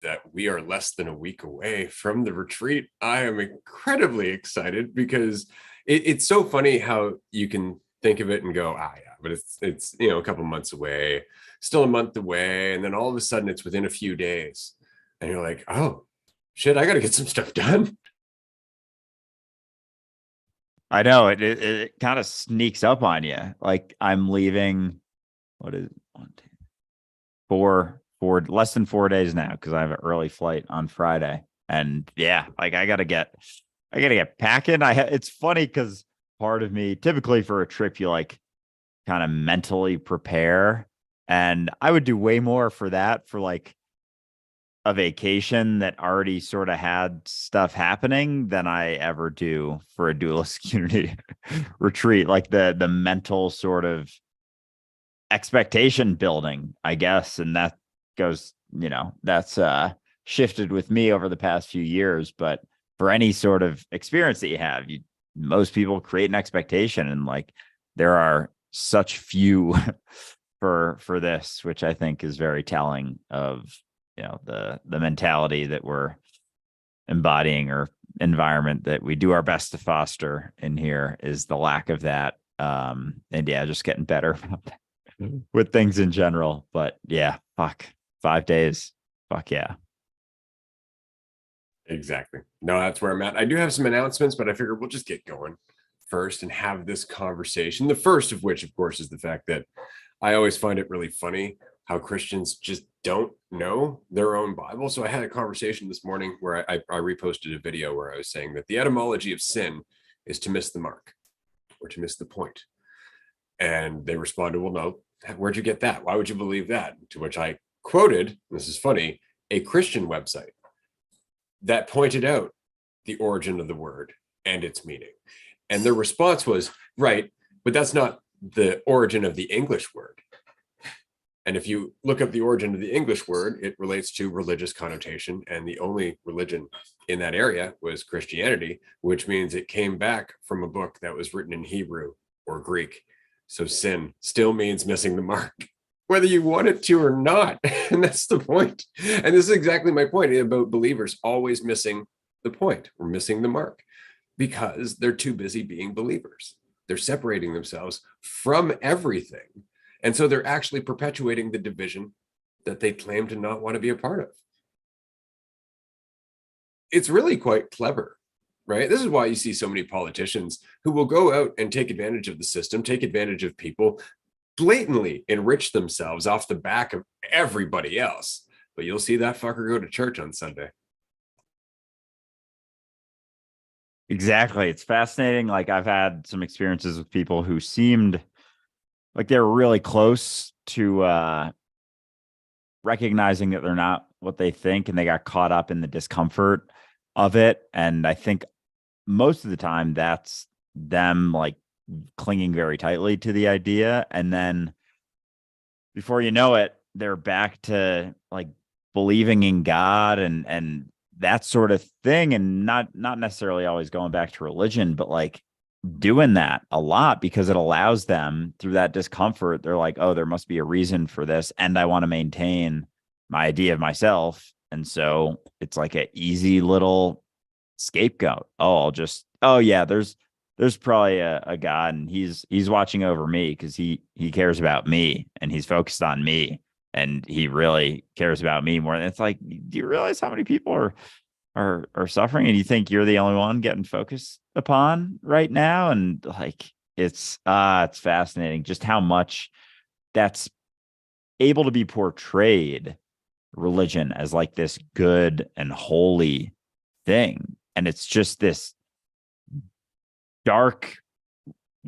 that we are less than a week away from the retreat. I am incredibly excited because it's so funny how you can think of it and go, yeah, but it's a couple months away, still a month away, and then all of a sudden it's within a few days, and you're like, oh shit, I got to get some stuff done. I know it kind of sneaks up on you. Like I'm leaving, what is it? 1, 2, 4, less than 4 days now because I have an early flight on Friday. And yeah, like I gotta get packing. It's funny because part of me, typically for a trip, you like kind of mentally prepare. And I would do way more for that for like a vacation that already sort of had stuff happening than I ever do for a Dualistic Unity retreat. Like the mental sort of expectation building, I guess. And that goes, that's shifted with me over the past few years. But for any sort of experience that you have, most people create an expectation, and like there are such few for this, which I think is very telling of the mentality that we're embodying, or environment that we do our best to foster in here, is the lack of that. And yeah, just getting better about that with things in general. But yeah, fuck, 5 days. Fuck yeah. Exactly. No, that's where I'm at. I do have some announcements, but I figure we'll just get going first and have this conversation. The first of which, of course, is the fact that I always find it really funny how Christians just don't know their own Bible. So I had a conversation this morning where I reposted a video where I was saying that the etymology of sin is to miss the mark or to miss the point. And they responded, well, no, where'd you get that? Why would you believe that? To which I quoted, this is funny, a Christian website that pointed out the origin of the word and its meaning. And their response was, right, but that's not the origin of the English word. And if you look up the origin of the English word, it relates to religious connotation. And the only religion in that area was Christianity, which means it came back from a book that was written in Hebrew or Greek. So sin still means missing the mark, whether you want it to or not. And that's the point. And this is exactly my point about believers always missing the point or missing the mark because they're too busy being believers. They're separating themselves from everything. And so they're actually perpetuating the division that they claim to not want to be a part of. It's really quite clever, right? This is why you see so many politicians who will go out and take advantage of the system, take advantage of people, blatantly enrich themselves off the back of everybody else. But you'll see that fucker go to church on Sunday. Exactly. It's fascinating. Like I've had some experiences with people who seemed like they were really close to recognizing that they're not what they think, and they got caught up in the discomfort of it. And I think most of the time that's them like clinging very tightly to the idea. And then before you know it, they're back to like believing in God and that sort of thing. And not necessarily always going back to religion, but like doing that a lot because it allows them through that discomfort. They're like, oh, there must be a reason for this. And I want to maintain my idea of myself. And so it's like an easy little scapegoat. Oh yeah, there's probably a God, and he's watching over me because he cares about me and he's focused on me and he really cares about me more. And it's like, do you realize how many people are suffering, and you think you're the only one getting focused upon right now? And like it's fascinating just how much that's able to be portrayed, religion, as like this good and holy thing. And it's just this dark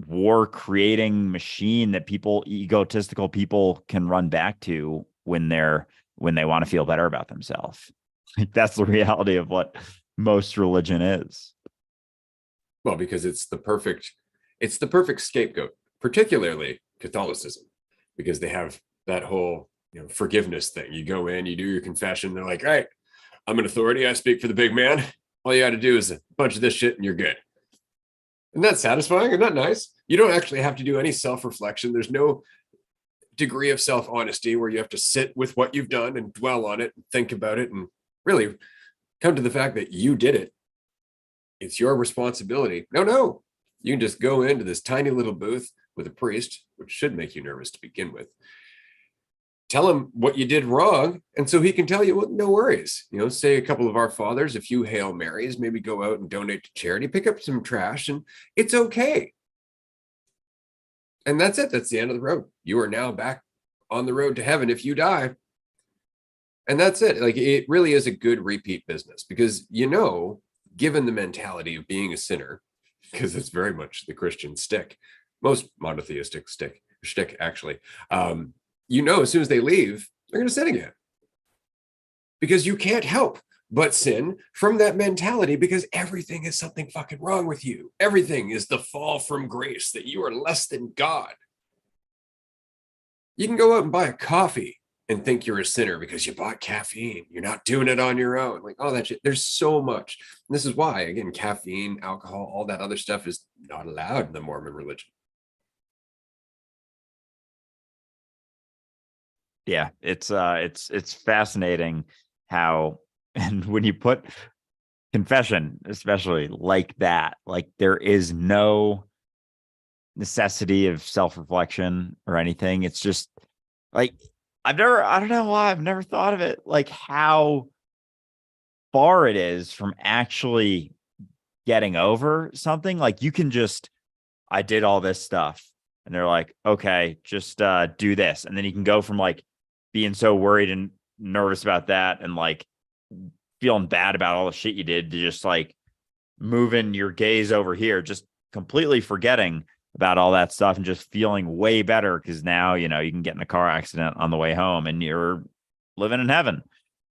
war creating machine that egotistical people can run back to when they want to feel better about themselves. Like that's the reality of what most religion is. Well, because it's the perfect scapegoat, particularly Catholicism, because they have that whole forgiveness thing. You go in, you do your confession, they're like, all right, I'm an authority, I speak for the big man. All you got to do is a bunch of this shit and you're good. Isn't that satisfying? Isn't that nice? You don't actually have to do any self-reflection. There's no degree of self-honesty where you have to sit with what you've done and dwell on it and think about it and really come to the fact that you did it. It's your responsibility. No. You can just go into this tiny little booth with a priest, which should make you nervous to begin with. Tell him what you did wrong. And so he can tell you, well, no worries. Say a couple of Our Fathers, a few Hail Marys, maybe go out and donate to charity, pick up some trash, and it's okay. And that's it. That's the end of the road. You are now back on the road to heaven if you die. And that's it. Like, it really is a good repeat business because, given the mentality of being a sinner, because it's very much the Christian stick, most monotheistic shtick, actually. As soon as they leave, they're going to sin again. Because you can't help but sin from that mentality because everything is something fucking wrong with you. Everything is the fall from grace, that you are less than God. You can go out and buy a coffee and think you're a sinner because you bought caffeine. You're not doing it on your own. Like, all that shit. There's so much. And this is why, again, caffeine, alcohol, all that other stuff is not allowed in the Mormon religion. Yeah, it's fascinating how, and when you put confession, especially like that, like there is no necessity of self-reflection or anything. It's just like, I don't know why I've never thought of it, like how far it is from actually getting over something. Like you can just, I did all this stuff and they're like, okay, just do this. And then you can go from like being so worried and nervous about that and like feeling bad about all the shit you did to just like moving your gaze over here, just completely forgetting about all that stuff and just feeling way better because now, you can get in a car accident on the way home and you're living in heaven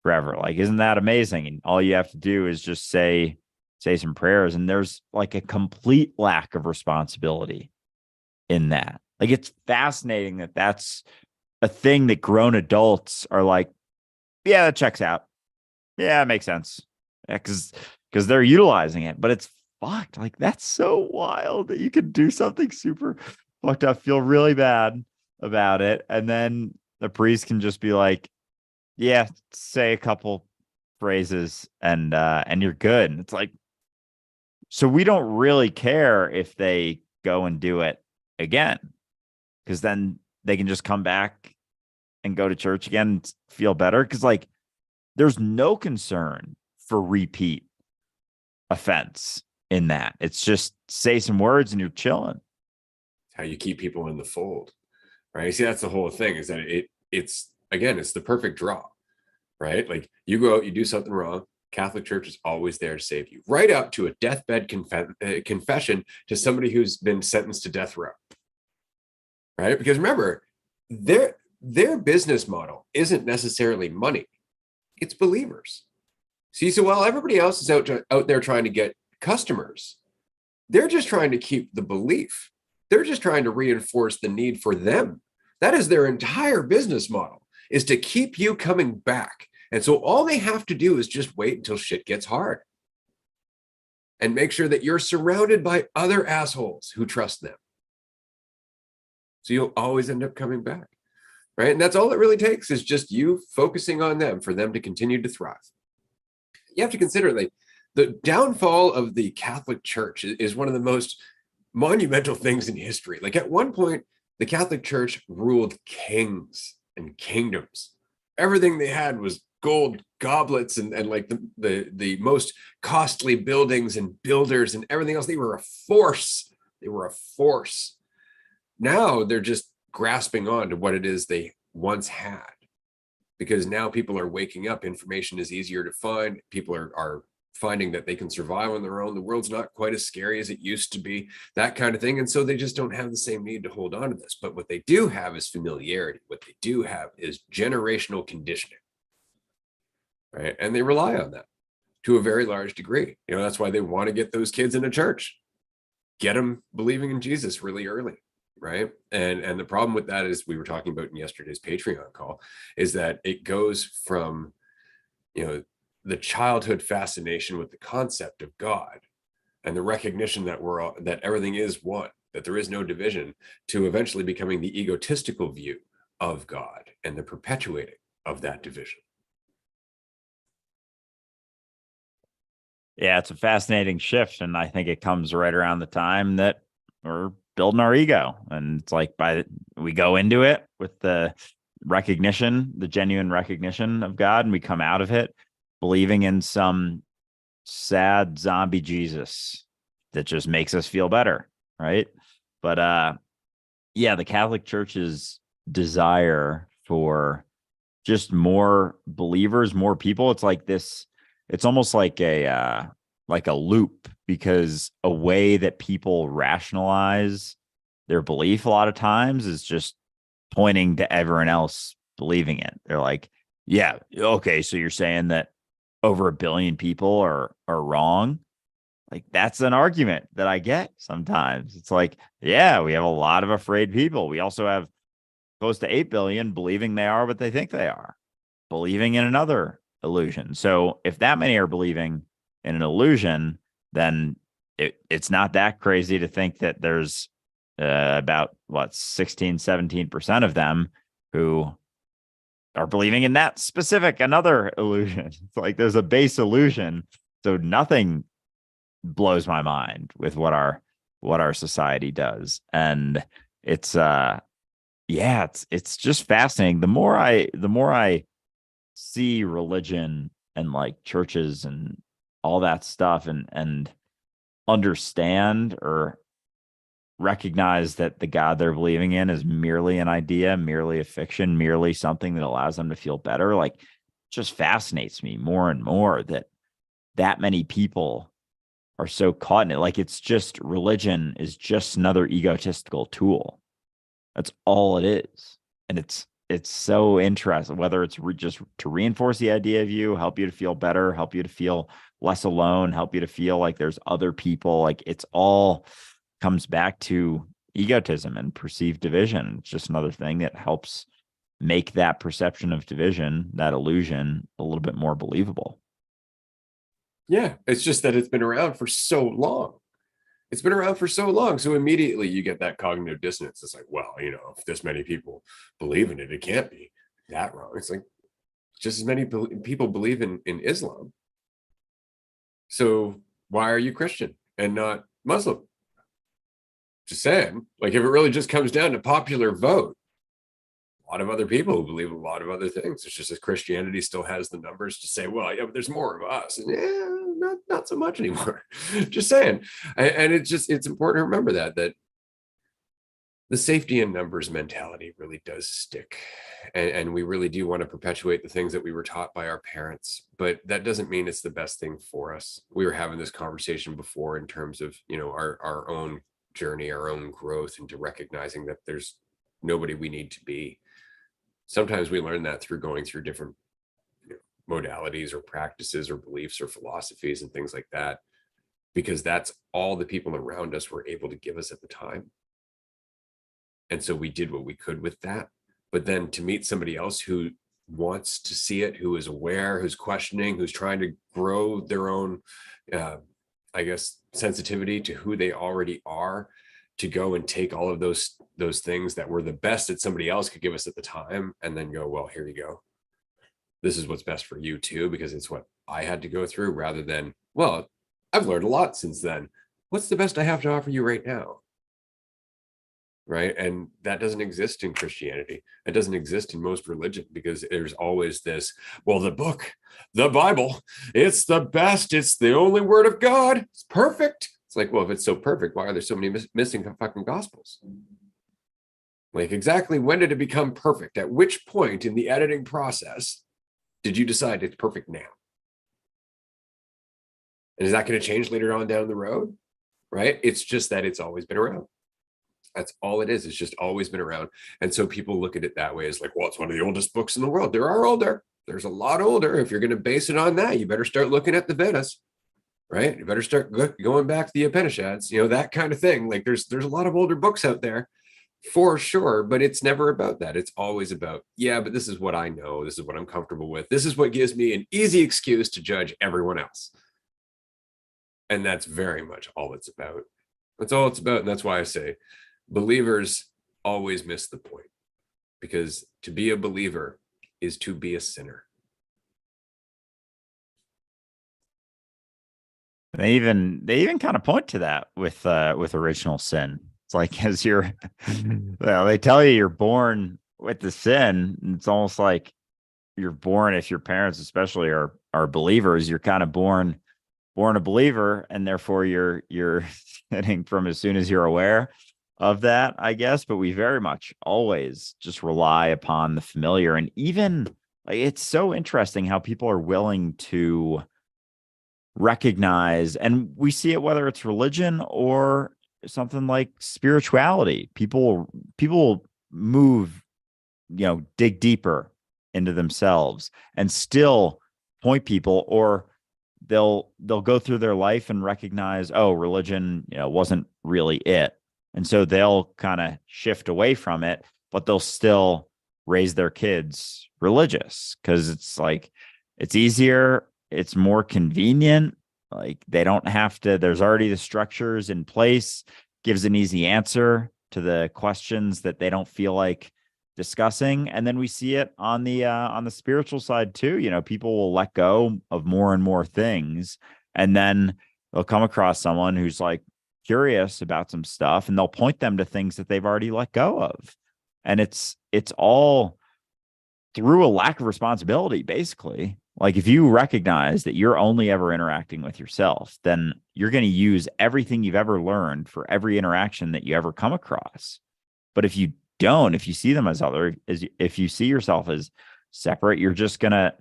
forever. Like, isn't that amazing? And all you have to do is just say some prayers, and there's like a complete lack of responsibility in that. Like, it's fascinating that that's a thing that grown adults are like, yeah, that checks out. Yeah, it makes sense. Yeah, because they're utilizing it, but it's fucked. Like, that's so wild that you could do something super fucked up, feel really bad about it, and then the priest can just be like, yeah, say a couple phrases and you're good. And it's like, so we don't really care if they go and do it again, because then they can just come back and go to church again and feel better. Because like, there's no concern for repeat offense in that. It's just say some words and you're chilling. How you keep people in the fold, right? See, that's the whole thing, is that it's the perfect draw, right? Like, you go out, you do something wrong, Catholic Church is always there to save you, right up to a deathbed confession to somebody who's been sentenced to death row, right? Because remember, their business model isn't necessarily money, it's believers. See, so while everybody else is out there trying to get customers, they're just trying to keep the belief. They're just trying to reinforce the need for them. That is their entire business model, is to keep you coming back. And so all they have to do is just wait until shit gets hard and make sure that you're surrounded by other assholes who trust them. So you'll always end up coming back, right? And that's all it really takes, is just you focusing on them for them to continue to thrive. You have to consider, like, the downfall of the Catholic Church is one of the most monumental things in history. Like, at one point, the Catholic Church ruled kings and kingdoms. Everything they had was gold goblets and like the most costly buildings and builders and everything else. They were a force. Now they're just grasping on to what it is they once had, because now people are waking up. Information is easier to find. People are finding that they can survive on their own. The world's not quite as scary as it used to be, that kind of thing. And so they just don't have the same need to hold on to this. But what they do have is familiarity. What they do have is generational conditioning, right? And they rely on that to a very large degree. That's why they want to get those kids in a church, get them believing in Jesus really early, right? And the problem with that, is we were talking about in yesterday's Patreon call, is that it goes from, the childhood fascination with the concept of God and the recognition that that everything is one, that there is no division, to eventually becoming the egotistical view of God and the perpetuating of that division. Yeah, it's a fascinating shift. And I think it comes right around the time that we're building our ego. And it's like we go into it with the recognition, the genuine recognition of God, and we come out of it believing in some sad zombie Jesus that just makes us feel better. Right. But yeah, the Catholic Church's desire for just more believers, more people. It's like this, it's almost like a loop, because a way that people rationalize their belief a lot of times is just pointing to everyone else believing it. They're like, yeah, okay, so you're saying that over 1 billion people are wrong. Like, that's an argument that I get sometimes. It's like, yeah, we have a lot of afraid people. We also have close to 8 billion believing they are what they think they are, believing in another illusion. So if that many are believing in an illusion, then it's not that crazy to think that there's about what 16, 17% of them who are believing in that specific another illusion. It's like there's a base illusion. So nothing blows my mind with what our society does. And it's yeah, it's just fascinating. The more I see religion and like churches and all that stuff, and understand or recognize that the God they're believing in is merely an idea, merely a fiction, merely something that allows them to feel better, like, just fascinates me more and more that many people are so caught in it. Like, it's just, religion is just another egotistical tool. That's all it is. And it's so interesting, whether it's just to reinforce the idea of you, help you to feel better, help you to feel less alone, help you to feel like there's other people. Like, it's all comes back to egotism and perceived division. It's just another thing that helps make that perception of division, that illusion, a little bit more believable. Yeah, it's just that it's been around for so long. It's been around for so long. So immediately you get that cognitive dissonance. It's like, well, if this many people believe in it, it can't be that wrong. It's like just as many people believe in Islam. So why are you Christian and not Muslim? Just saying, like, if it really just comes down to popular vote, a lot of other people who believe a lot of other things. It's just that Christianity still has the numbers to say, well, yeah, but there's more of us. And yeah, not so much anymore. Just saying. And it's important to remember that the safety in numbers mentality really does stick. And we really do want to perpetuate the things that we were taught by our parents, but that doesn't mean it's the best thing for us. We were having this conversation before in terms of, our own journey, our own growth, into recognizing that there's nobody we need to be. Sometimes we learn that through going through different modalities or practices or beliefs or philosophies and things like that, because that's all the people around us were able to give us at the time. And so we did what we could with that. But then to meet somebody else who wants to see it, who is aware, who's questioning, who's trying to grow their own, I guess, sensitivity to who they already are, to go and take all of those things that were the best that somebody else could give us at the time, and then go, well, here you go. This is what's best for you too, because it's what I had to go through, rather than, well, I've learned a lot since then. What's the best I have to offer you right now? Right. And that doesn't exist in Christianity. It doesn't exist in most religion, because there's always this, well, the book, the Bible, it's the best. It's the only word of God. It's perfect. It's like, well, if it's so perfect, why are there so many missing fucking gospels? Like, exactly when did it become perfect? At which point in the editing process did you decide it's perfect now? And is that going to change later on down the road? Right. It's just that it's always been around. That's all it is. It's just always been around. And so people look at it that way, as like, well, it's one of the oldest books in the world. There are older. There's a lot older. If you're going to base it on that, you better start looking at the Vedas, right? You better start going back to the Upanishads, that kind of thing. Like, there's a lot of older books out there for sure, but it's never about that. It's always about, yeah, but this is what I know. This is what I'm comfortable with. This is what gives me an easy excuse to judge everyone else. And that's very much all it's about. That's all it's about. And that's why I say believers always miss the point, because to be a believer is to be a sinner. They even kind of point to that with original sin. It's like as you're well, they tell you you're born with the sin. It's almost like you're born, if your parents especially are believers, you're kind of born a believer, and therefore you're sinning from as soon as you're aware of that, I guess. But we very much always just rely upon the familiar. And even like, it's so interesting how people are willing to recognize, and we see it whether it's religion or something like spirituality. People move, dig deeper into themselves and still point people, or they'll go through their life and recognize, oh, religion, wasn't really it. And so they'll kind of shift away from it, but they'll still raise their kids religious because it's like it's easier, it's more convenient. Like they don't have to, there's already the structures in place, gives an easy answer to the questions that they don't feel like discussing. And then we see it on the spiritual side too. People will let go of more and more things, and then they'll come across someone who's like curious about some stuff, and they'll point them to things that they've already let go of. And it's all through a lack of responsibility, basically. Like if you recognize that you're only ever interacting with yourself, then you're going to use everything you've ever learned for every interaction that you ever come across. But if you don't, if you see them as other, if you see yourself as separate, you're just going to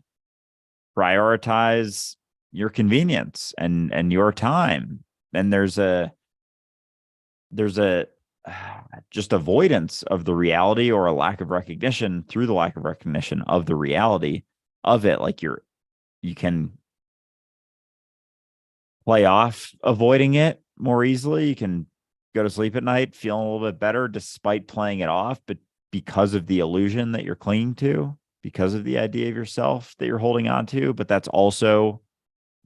prioritize your convenience and your time. And there's a just avoidance of the reality, or a lack of recognition through the lack of recognition of the reality of it. Like you can play off avoiding it more easily. You can go to sleep at night feeling a little bit better despite playing it off, but because of the illusion that you're clinging to, because of the idea of yourself that you're holding on to, but that's also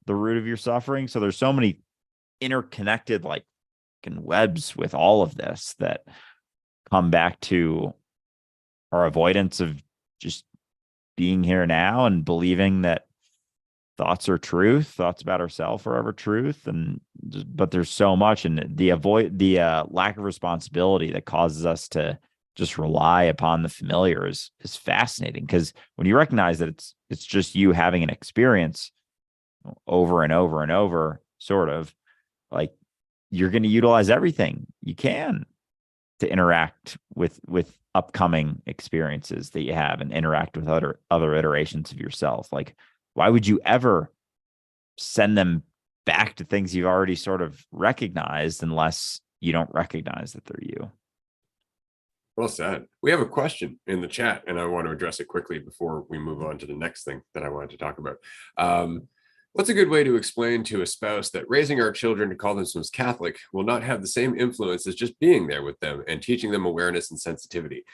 the root of your suffering. So there's so many interconnected like webs with all of this that come back to our avoidance of just being here now and believing that thoughts are truth, thoughts about ourselves are ever truth. But there's so much, and the lack of responsibility that causes us to just rely upon the familiar is fascinating, because when you recognize that it's just you having an experience over and over and over, sort of like, you're going to utilize everything you can to interact with upcoming experiences that you have, and interact with other iterations of yourself. Like, why would you ever send them back to things you've already sort of recognized unless you don't recognize that they're you? Well said. We have a question in the chat, and I want to address it quickly before we move on to the next thing that I wanted to talk about. What's a good way to explain to a spouse that raising our children to call themselves Catholic will not have the same influence as just being there with them and teaching them awareness and sensitivity?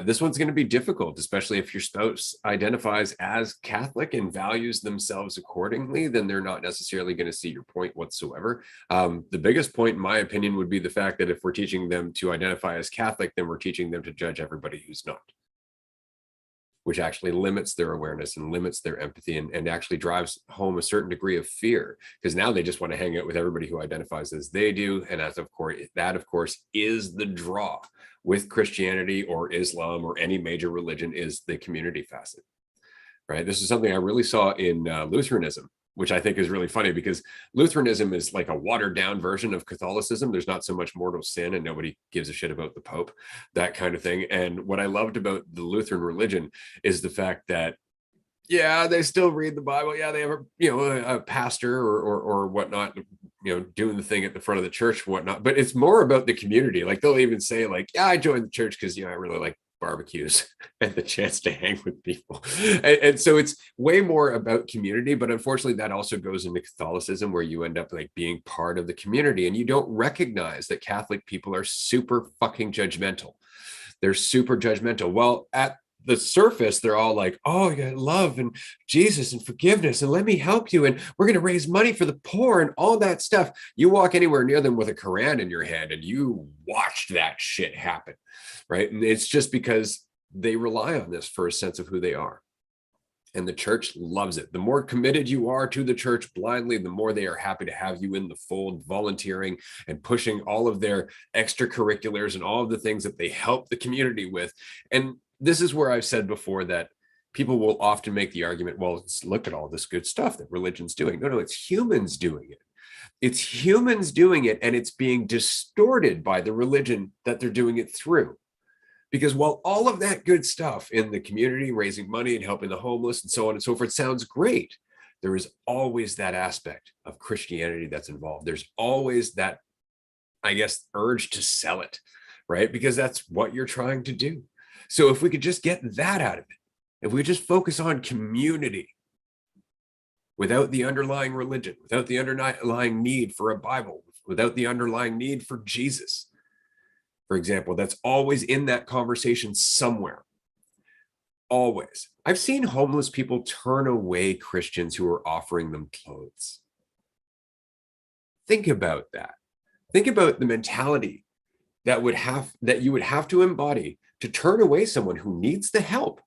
This one's going to be difficult, especially if your spouse identifies as Catholic and values themselves accordingly. Then they're not necessarily going to see your point whatsoever. The biggest point, in my opinion, would be the fact that if we're teaching them to identify as Catholic, then we're teaching them to judge everybody who's not, which actually limits their awareness and limits their empathy, and actually drives home a certain degree of fear, because now they just want to hang out with everybody who identifies as they do. And that of course is the draw with Christianity or Islam or any major religion, is the community facet, right? This is something I really saw in Lutheranism, which I think is really funny, because Lutheranism is like a watered down version of Catholicism. There's not so much mortal sin and nobody gives a shit about the Pope, that kind of thing. And what I loved about the Lutheran religion is the fact that, yeah, they still read the Bible. Yeah, they have a pastor or whatnot, doing the thing at the front of the church, whatnot. But it's more about the community. Like they'll even say, like, yeah, I joined the church because I really like barbecues and the chance to hang with people. And so it's way more about community. But unfortunately, that also goes into Catholicism, where you end up like being part of the community, and you don't recognize that Catholic people are super fucking judgmental. They're super judgmental. Well, at the surface, they're all like, oh, yeah, love and Jesus and forgiveness, and let me help you, and we're going to raise money for the poor and all that stuff. You walk anywhere near them with a Quran in your hand and you watched that shit happen, right? And it's just because they rely on this for a sense of who they are. And the church loves it. The more committed you are to the church blindly, the more they are happy to have you in the fold, volunteering and pushing all of their extracurriculars and all of the things that they help the community with. And this is where I've said before that people will often make the argument, well, look at all this good stuff that religion's doing. No, it's humans doing it. It's humans doing it, and it's being distorted by the religion that they're doing it through. Because while all of that good stuff in the community, raising money and helping the homeless and so on and so forth sounds great, there is always that aspect of Christianity that's involved. There's always that, I guess, urge to sell it, right? Because that's what you're trying to do. So if we could just get that out of it, if we just focus on community without the underlying religion, without the underlying need for a Bible, without the underlying need for Jesus, for example, that's always in that conversation somewhere. Always. I've seen homeless people turn away Christians who are offering them clothes. Think about that. Think about the mentality that you would have to embody to turn away someone who needs the help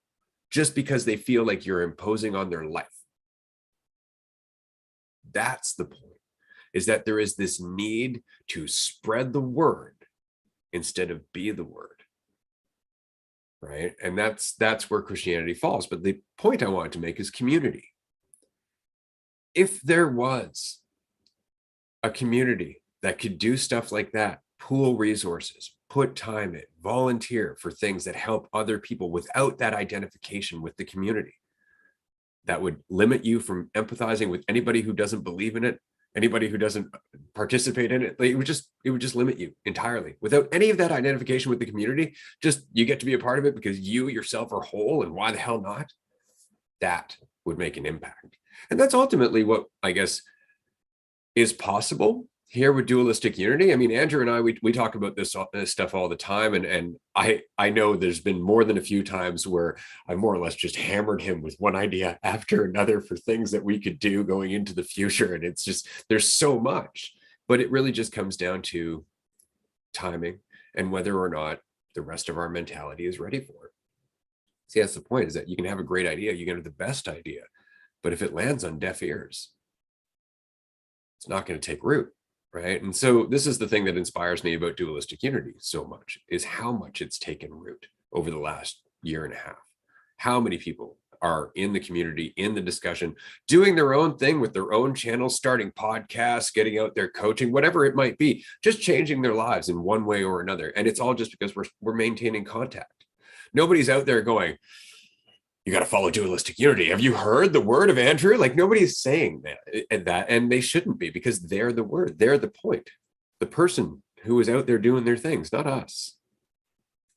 just because they feel like you're imposing on their life. That's the point, is that there is this need to spread the word instead of be the word, right? And that's where Christianity falls. But the point I wanted to make is community. If there was a community that could do stuff like that, pool resources, put time in, volunteer for things that help other people without that identification with the community, that would limit you from empathizing with anybody who doesn't believe in it, anybody who doesn't participate in it, it would just limit you entirely. Without any of that identification with the community, just you get to be a part of it because you yourself are whole, and why the hell not? That would make an impact. And that's ultimately what I guess is possible here with Dualistic Unity. I mean, Andrew and I, we talk about this stuff all the time. And I know there's been more than a few times where I more or less just hammered him with one idea after another for things that we could do going into the future. And it's just, there's so much, but it really just comes down to timing and whether or not the rest of our mentality is ready for it. See, that's the point, is that you can have a great idea, you can have the best idea, but if it lands on deaf ears, it's not going to take root. Right. And so this is the thing that inspires me about Dualistic Unity so much, is how much it's taken root over the last year and a half. How many people are in the community, in the discussion, doing their own thing with their own channels, starting podcasts, getting out there, coaching, whatever it might be, just changing their lives in one way or another. And it's all just because we're maintaining contact. Nobody's out there going, you got to follow Dualistic Unity. Have you heard the word of Andrew? Like, nobody's saying that, and they shouldn't be, because they're the word. They're the point. The person who is out there doing their things, not us.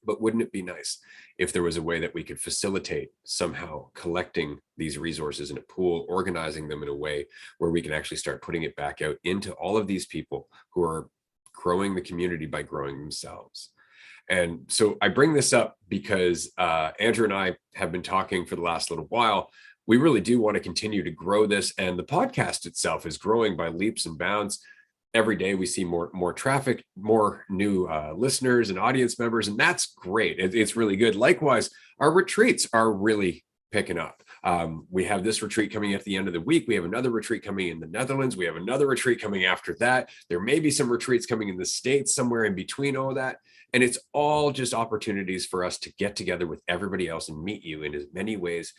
But wouldn't it be nice if there was a way that we could facilitate somehow collecting these resources in a pool, organizing them in a way where we can actually start putting it back out into all of these people who are growing the community by growing themselves. And so I bring this up because Andrew and I have been talking for the last little while. We really do want to continue to grow this, and the podcast itself is growing by leaps and bounds. Every day we see more traffic, more new listeners and audience members, and that's great. It's really good. Likewise, our retreats are really picking up. We have this retreat coming at the end of the week. We have another retreat coming in the Netherlands. We have another retreat coming after that. There may be some retreats coming in the States, somewhere in between all that. And it's all just opportunities for us to get together with everybody else and meet you in as many ways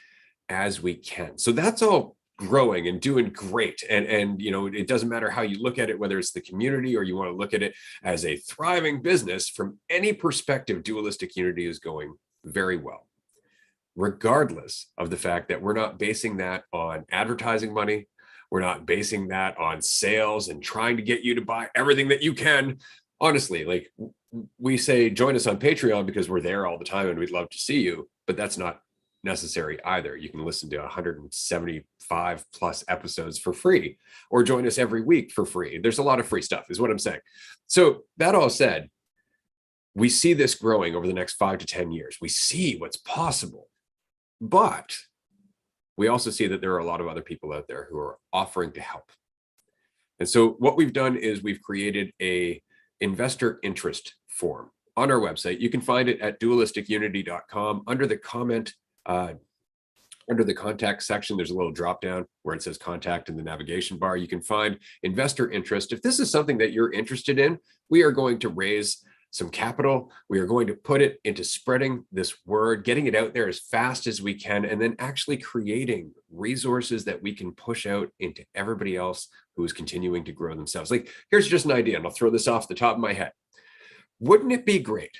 as we can. So that's all growing and doing great. And you know, it doesn't matter how you look at it, whether it's the community or you want to look at it as a thriving business. From any perspective, Dualistic Unity is going very well, regardless of the fact that we're not basing that on advertising money. We're not basing that on sales and trying to get you to buy everything that you can. Honestly, like, we say join us on Patreon because we're there all the time and we'd love to see you, but that's not necessary either. You can listen to 175 plus episodes for free, or join us every week for free. There's a lot of free stuff, is what I'm saying. So that all said, we see this growing over the next 5 to 10 years. We see what's possible, but we also see that there are a lot of other people out there who are offering to help. And so what we've done is we've created a investor interest form on our website. You can find it at dualistiCunity.com under the comment Under the contact section, there's a little drop down where it says contact in the navigation bar. You can find investor interest. If this is something that you're interested in, we are going to raise some capital. We are going to put it into spreading this word, getting it out there as fast as we can, and then actually creating resources that we can push out into everybody else who is continuing to grow themselves. Like, here's just an idea, and I'll throw this off the top of my head. Wouldn't it be great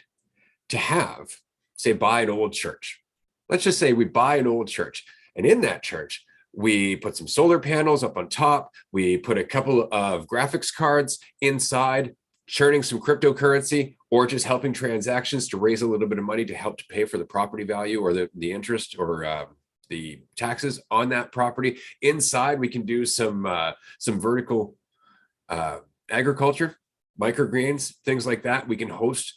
to have, say, buy an old church? Let's just say we buy an old church, and in that church, we put some solar panels up on top. We put a couple of graphics cards inside, churning some cryptocurrency, or just helping transactions to raise a little bit of money to help to pay for the property value or the interest or the taxes on that property. Inside, we can do some vertical agriculture, microgreens, things like that. We can host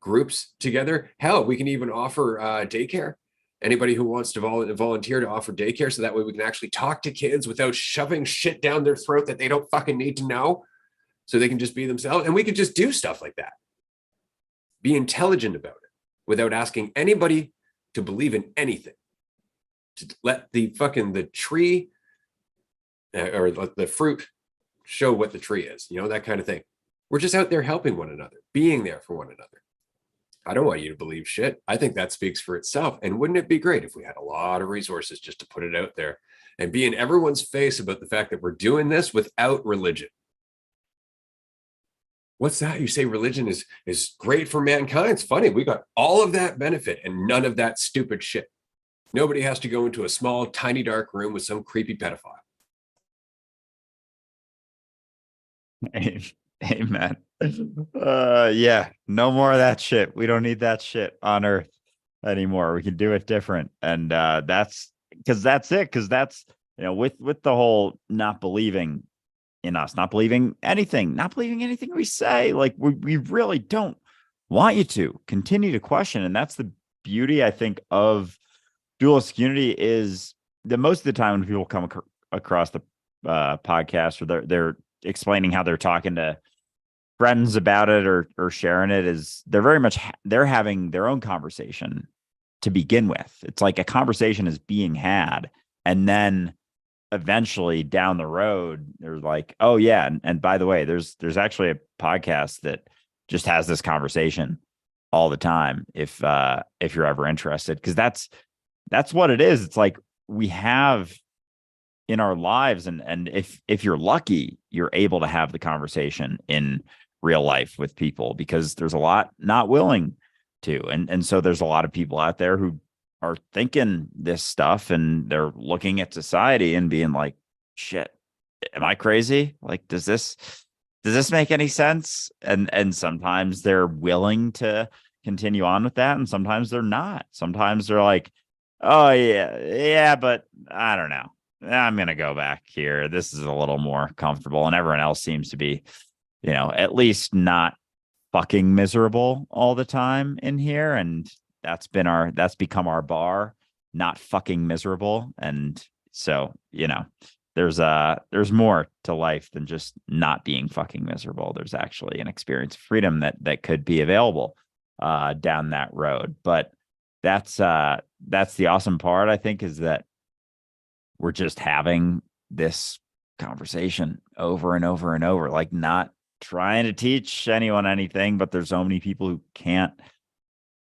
groups together. Hell, we can even offer daycare. Anybody who wants to volunteer to offer daycare, so that way we can actually talk to kids without shoving shit down their throat that they don't fucking need to know, so they can just be themselves. And we could just do stuff like that. Be intelligent about it without asking anybody to believe in anything. To let the tree or let the fruit show what the tree is, that kind of thing. We're just out there helping one another, being there for one another. I don't want you to believe shit. I think that speaks for itself. And wouldn't it be great if we had a lot of resources just to put it out there and be in everyone's face about the fact that we're doing this without religion? What's that? You say religion is great for mankind. It's funny. We got all of that benefit and none of that stupid shit. Nobody has to go into a small, tiny, dark room with some creepy pedophile. Amen. Yeah, no more of that shit. We don't need that shit on Earth anymore. We can do it different. And that's because that's it. Because that's, with the whole not believing in us, not believing anything we say. Like we really don't want you to continue to question. And that's the beauty, I think, of Dualistic Unity, is that most of the time when people come across the podcast, or they're explaining how they're talking to friends about it or sharing it, is they're very much they're having their own conversation to begin with. It's like a conversation is being had, and then eventually down the road they're like, oh yeah, and by the way, there's actually a podcast that just has this conversation all the time if you're ever interested, because that's what it is. It's like we have in our lives, and if you're lucky, you're able to have the conversation in real life with people, because there's a lot not willing to, and so there's a lot of people out there who are thinking this stuff, and they're looking at society and being like, shit, am I crazy? Like, does this make any sense? And sometimes they're willing to continue on with that, and sometimes they're not. Sometimes they're like, oh yeah, but I don't know, I'm gonna go back here. This is a little more comfortable, and everyone else seems to be, at least not fucking miserable all the time in here. And that's become our bar, not fucking miserable. And so, there's more to life than just not being fucking miserable. There's actually an experience of freedom that could be available down that road. But that's the awesome part, I think, is that we're just having this conversation over and over and over, like not trying to teach anyone anything, but there's so many people who can't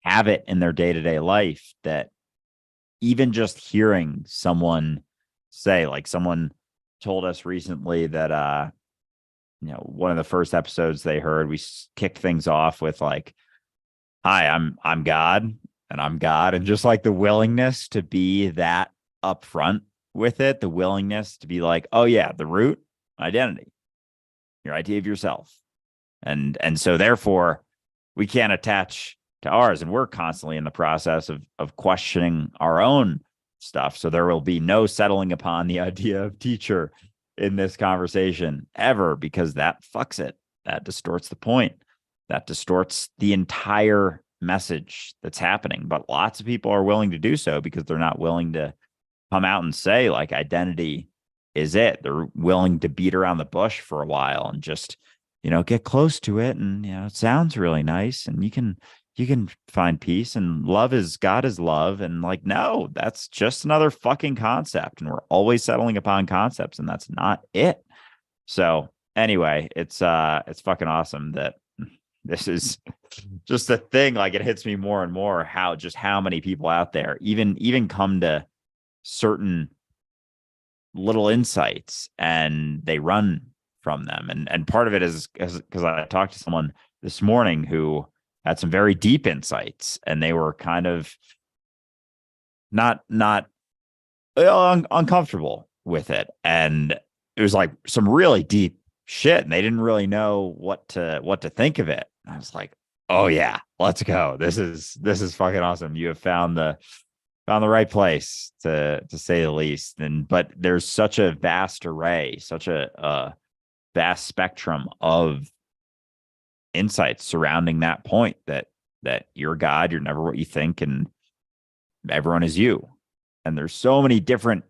have it in their day-to-day life, that even just hearing someone say, like someone told us recently that, one of the first episodes they heard, we kicked things off with like, hi, I'm God, and I'm God. And just like the willingness to be that upfront with it, the willingness to be like, oh yeah, the root identity, your idea of yourself. And so therefore we can't attach to ours. And we're constantly in the process of questioning our own stuff. So there will be no settling upon the idea of teacher in this conversation ever, because that fucks it. That distorts the point. That distorts the entire message that's happening. But lots of people are willing to do so because they're not willing to come out and say, like, identity is it. They're willing to beat around the bush for a while and just, get close to it. And, it sounds really nice. And you can you can find peace, and love is God is love. And like, no, that's just another fucking concept. And we're always settling upon concepts, and that's not it. So anyway, it's fucking awesome that this is just a thing. Like, it hits me more and more how many people out there even come to certain little insights and they run from them. And part of it is because I talked to someone this morning who had some very deep insights, and they were kind of not uncomfortable with it. And it was like some really deep shit, and they didn't really know what to think of it. I was like, oh yeah, let's go. This is fucking awesome. You have found the right place, to say the least. But there's such a vast array, such a vast spectrum of insights surrounding that point, that you're God, you're never what you think, and everyone is you. And there's so many different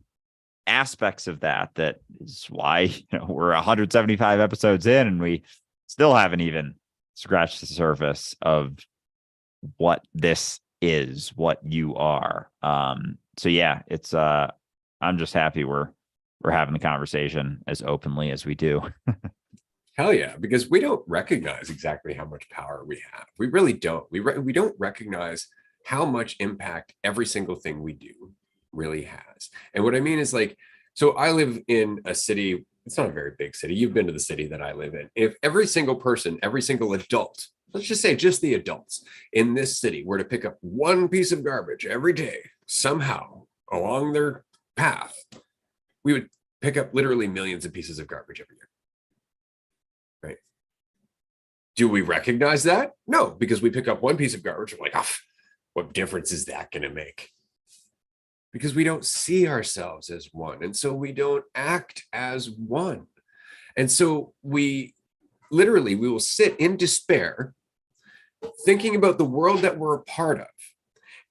aspects of that is why we're 175 episodes in, and we still haven't even scratched the surface of what this is, what you are. So yeah, it's I'm just happy we're having the conversation as openly as we do. Hell yeah, because we don't recognize exactly how much power we have. We really don't. We don't recognize how much impact every single thing we do really has. And what I mean is, like, so I live in a city, it's not a very big city. You've been to the city that I live in. If every single person, every single adult, let's just say just the adults in this city were to pick up one piece of garbage every day, somehow along their path, we would pick up literally millions of pieces of garbage every year. Right? Do we recognize that? No, because we pick up one piece of garbage. We're like, oh, what difference is that going to make? Because we don't see ourselves as one. And so we don't act as one. And so we will sit in despair, thinking about the world that we're a part of,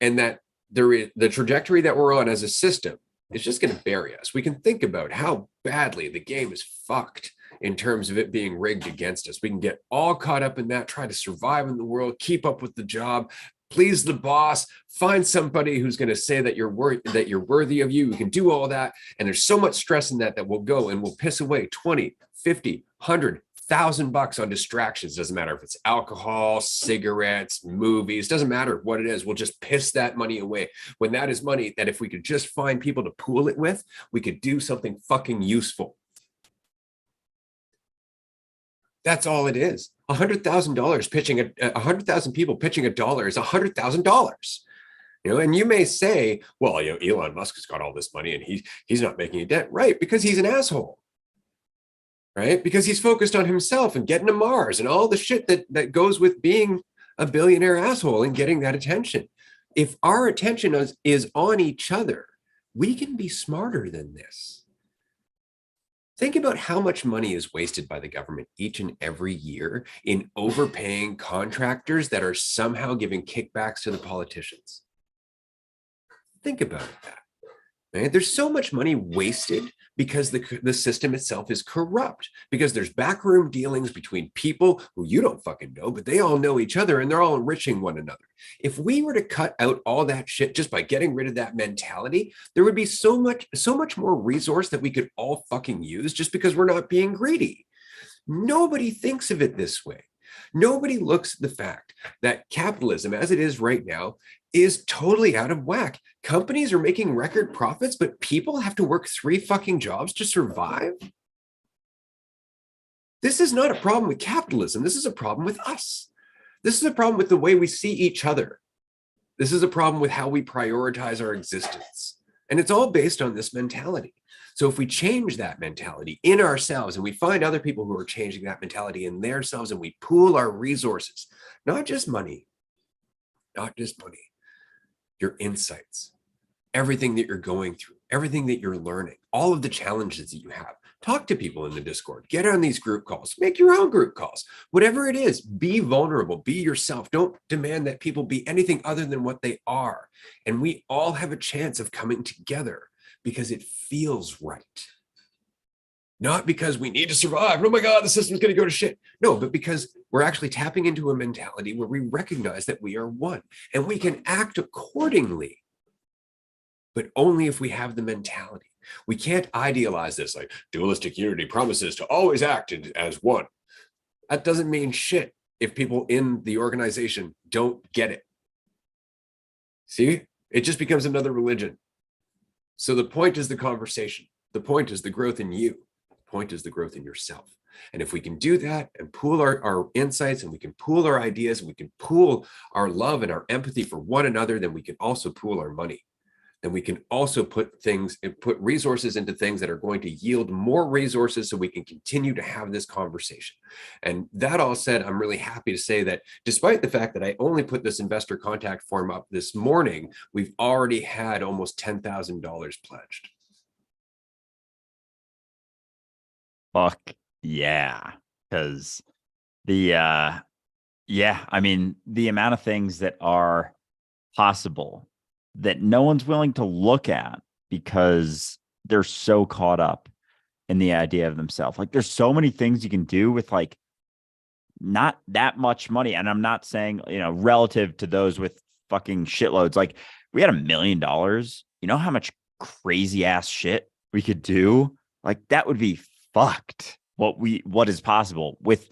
and that the trajectory that we're on as a system is just going to bury us. We can think about how badly the game is fucked in terms of it being rigged against us. We can get all caught up in that, try to survive in the world, keep up with the job, please the boss, find somebody who's going to say that you're worthy of you. You can do all that. And there's so much stress in that we'll go and we'll piss away 20, 50, 100, $1,000 on distractions. Doesn't matter if it's alcohol, cigarettes, movies, doesn't matter what it is. We'll just piss that money away, when that is money that if we could just find people to pool it with, we could do something fucking useful. That's all it is. $100,000 pitching 100,000 people pitching $1 is $100,000. And you may say, well, Elon Musk has got all this money and he's not making a dent, right? Because he's an asshole, right? Because he's focused on himself and getting to Mars and all the shit that goes with being a billionaire asshole and getting that attention. If our attention is on each other, we can be smarter than this. Think about how much money is wasted by the government each and every year in overpaying contractors that are somehow giving kickbacks to the politicians. Think about that. Right? There's so much money wasted because the system itself is corrupt, because there's backroom dealings between people who you don't fucking know, but they all know each other and they're all enriching one another. If we were to cut out all that shit just by getting rid of that mentality, there would be so much more resource that we could all fucking use, just because we're not being greedy. Nobody thinks of it this way. Nobody looks at the fact that capitalism, as it is right now, is totally out of whack. Companies are making record profits, but people have to work 3 fucking jobs to survive. This is not a problem with capitalism. This is a problem with us. This is a problem with the way we see each other. This is a problem with how we prioritize our existence. And it's all based on this mentality. So if we change that mentality in ourselves, and we find other people who are changing that mentality in themselves, and we pool our resources, not just money, your insights, everything that you're going through, everything that you're learning, all of the challenges that you have. Talk to people in the Discord, get on these group calls, make your own group calls, whatever it is, be vulnerable, be yourself. Don't demand that people be anything other than what they are. And we all have a chance of coming together because it feels right. Not because we need to survive. Oh my God, the system's going to go to shit. No, but because We're actually tapping into a mentality where we recognize that we are one and we can act accordingly, but only if we have the mentality. We can't idealize this like dualistic unity promises to always act as one. That doesn't mean shit if people in the organization don't get it. See, it just becomes another religion. So the point is the conversation. The point is the growth in you. The point is the growth in yourself. And if we can do that and pool our insights, and we can pool our ideas, and we can pool our love and our empathy for one another, then we can also pool our money. Then we can also put resources into things that are going to yield more resources so we can continue to have this conversation. And that all said, I'm really happy to say that despite the fact that I only put this investor contact form up this morning, we've already had almost $10,000 pledged. Fuck yeah. Because I mean, the amount of things that are possible that no one's willing to look at because they're so caught up in the idea of themselves. Like there's so many things you can do with like not that much money. And I'm not saying, relative to those with fucking shitloads. Like we had $1 million, you know how much crazy ass shit we could do? Like that would be fucked. What is possible with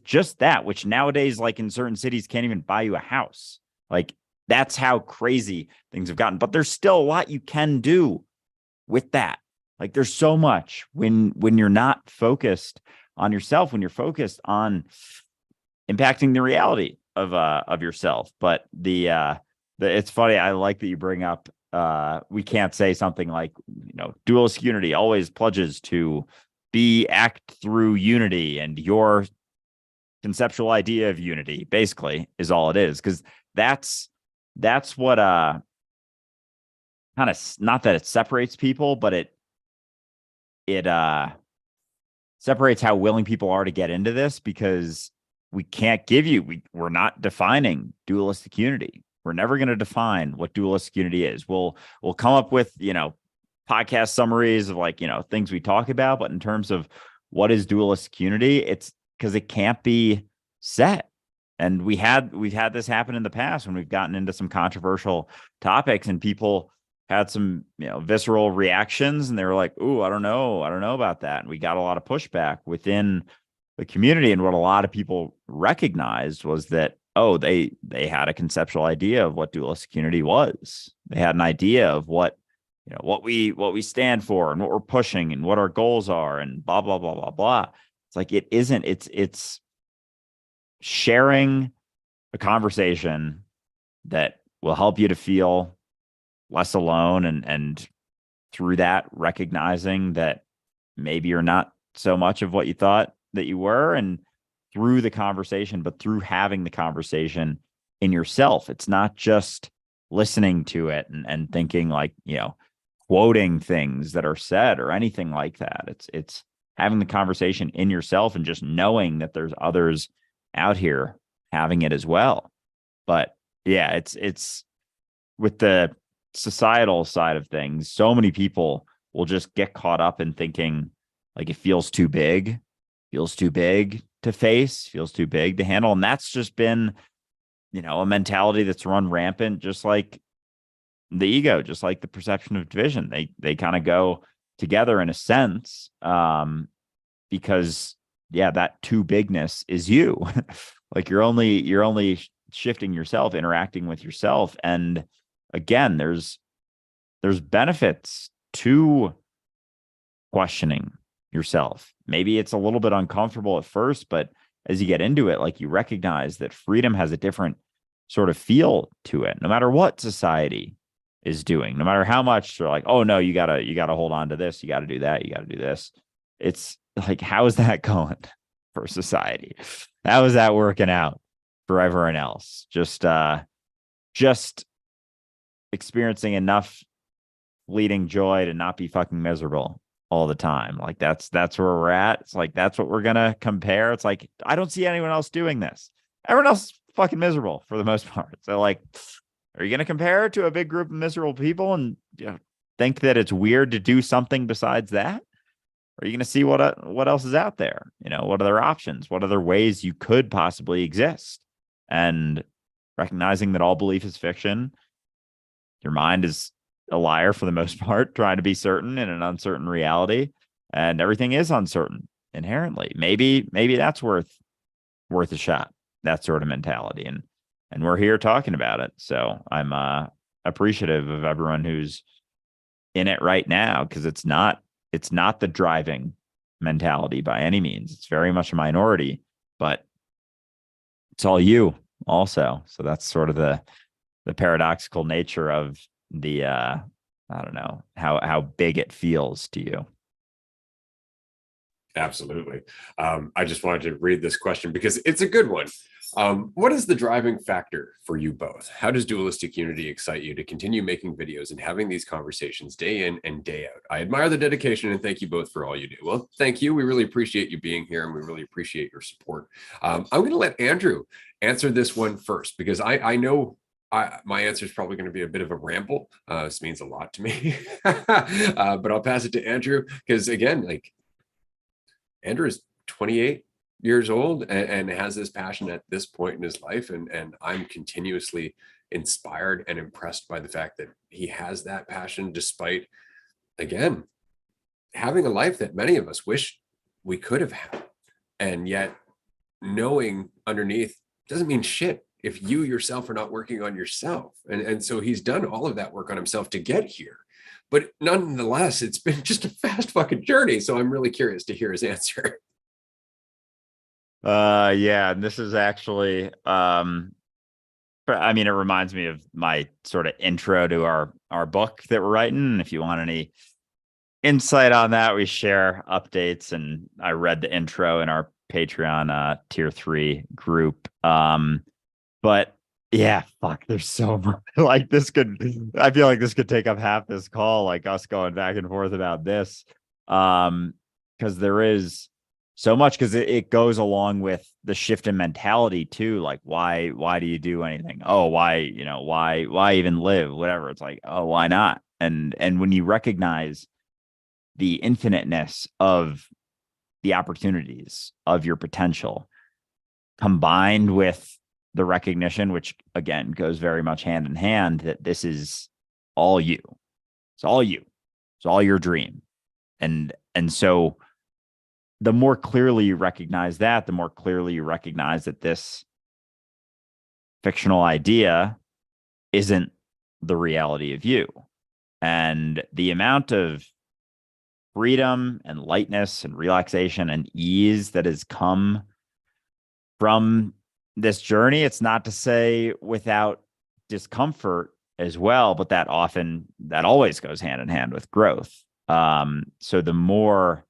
just that, which nowadays, like in certain cities, can't even buy you a house. Like that's how crazy things have gotten. But there's still a lot you can do with that. Like there's so much when you're not focused on yourself, when you're focused on impacting the reality of yourself. But it's funny. I like that you bring up we can't say something like, Dualistic Unity always pledges to act through unity, and your conceptual idea of unity basically is all it is. Because that's what kind of, not that it separates people, but it separates how willing people are to get into this, because we can't we're not defining dualistic unity. We're never going to define what dualistic unity is. We'll come up with, podcast summaries of like, things we talk about, but in terms of what is dualistic unity, it's because it can't be set. And we've had this happen in the past when we've gotten into some controversial topics and people had some, visceral reactions, and they were like, "Ooh, I don't know about that." And we got a lot of pushback within the community. And what a lot of people recognized was that, oh, they had a conceptual idea of what dualistic unity was. They had an idea of what we stand for and what we're pushing and what our goals are and blah, blah, blah, blah, blah. It's like, it's sharing a conversation that will help you to feel less alone, and through that, recognizing that maybe you're not so much of what you thought that you were, and through the conversation, but through having the conversation in yourself. It's not just listening to it and thinking like, quoting things that are said or anything like that. It's having the conversation in yourself and just knowing that there's others out here having it as well. But yeah, it's with the societal side of things, so many people will just get caught up in thinking like it feels too big to face, feels too big to handle. And that's just been, a mentality that's run rampant, just like the ego, just like the perception of division. They kind of go together in a sense, because that too bigness is you. Like you're only shifting yourself, interacting with yourself. And again, there's benefits to questioning yourself. Maybe it's a little bit uncomfortable at first, but as you get into it, like you recognize that freedom has a different sort of feel to it, no matter what society is doing, no matter how much they're like, oh no, you gotta hold on to this, you gotta do that, you gotta do this. It's like, how is that going for society? How is that working out for everyone else? Just experiencing enough fleeting joy to not be fucking miserable all the time. Like that's where we're at. It's like, that's what we're gonna compare. It's like, I don't see anyone else doing this. Everyone else is fucking miserable for the most part. So like, are you going to compare it to a big group of miserable people and think that it's weird to do something besides that? are you going to see what else is out there? You know, what other options? What other ways you could possibly exist? And recognizing that all belief is fiction, your mind is a liar for the most part, trying to be certain in an uncertain reality, and everything is uncertain inherently. Maybe that's worth a shot. That sort of mentality, and we're here talking about it. So I'm appreciative of everyone who's in it right now, because it's not the driving mentality by any means. It's very much a minority, but it's all you also. So that's sort of the paradoxical nature of the I don't know how big it feels to you. Absolutely. I just wanted to read this question because it's a good one. What is the driving factor for you both? How does Dualistic Unity excite you to continue making videos and having these conversations day in and day out? I admire the dedication and thank you both for all you do. Well, thank you. We really appreciate you being here and we really appreciate your support. I'm going to let Andrew answer this one first because I know my answer is probably going to be a bit of a ramble. This means a lot to me, but I'll pass it to Andrew because again, like Andrew is 28 years old and has this passion at this point in his life. And I'm continuously inspired and impressed by the fact that he has that passion, despite, again, having a life that many of us wish we could have had. And yet knowing underneath doesn't mean shit if you yourself are not working on yourself. And so he's done all of that work on himself to get here. But nonetheless, it's been just a fast fucking journey. So I'm really curious to hear his answer. Yeah, and this is actually I mean, it reminds me of my sort of intro to our book that we're writing. If you want any insight on that, we share updates, and I read the intro in our Patreon tier 3 group. But yeah, fuck, there's so much like this I feel like this could take up half this call, like us going back and forth about this. Because there is so much, because it goes along with the shift in mentality too. Like, why do you do anything? Oh, why even live? Whatever. It's like, oh, why not? And when you recognize the infiniteness of the opportunities of your potential, combined with the recognition, which again goes very much hand in hand, that this is all you. It's all you. It's all your dream. And so the more clearly you recognize that, the more clearly you recognize that this fictional idea isn't the reality of you. And the amount of freedom and lightness and relaxation and ease that has come from this journey, it's not to say without discomfort as well, but that always goes hand in hand with growth. So the more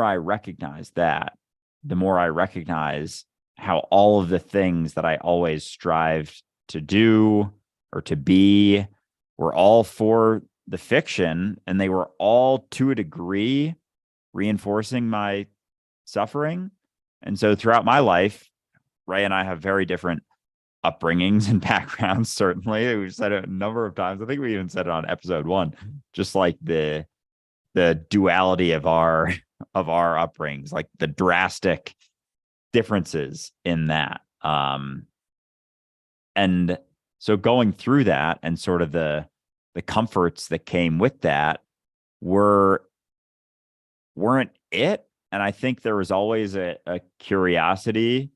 I recognize that, the more I recognize how all of the things that I always strived to do or to be were all for the fiction, and they were all to a degree reinforcing my suffering. And so throughout my life, Ray and I have very different upbringings and backgrounds. Certainly, we've said it a number of times. I think we even said it on episode 1, just like the duality of our upbringings, like the drastic differences in that. And so going through that and sort of the comforts that came with that weren't it. And I think there was always a curiosity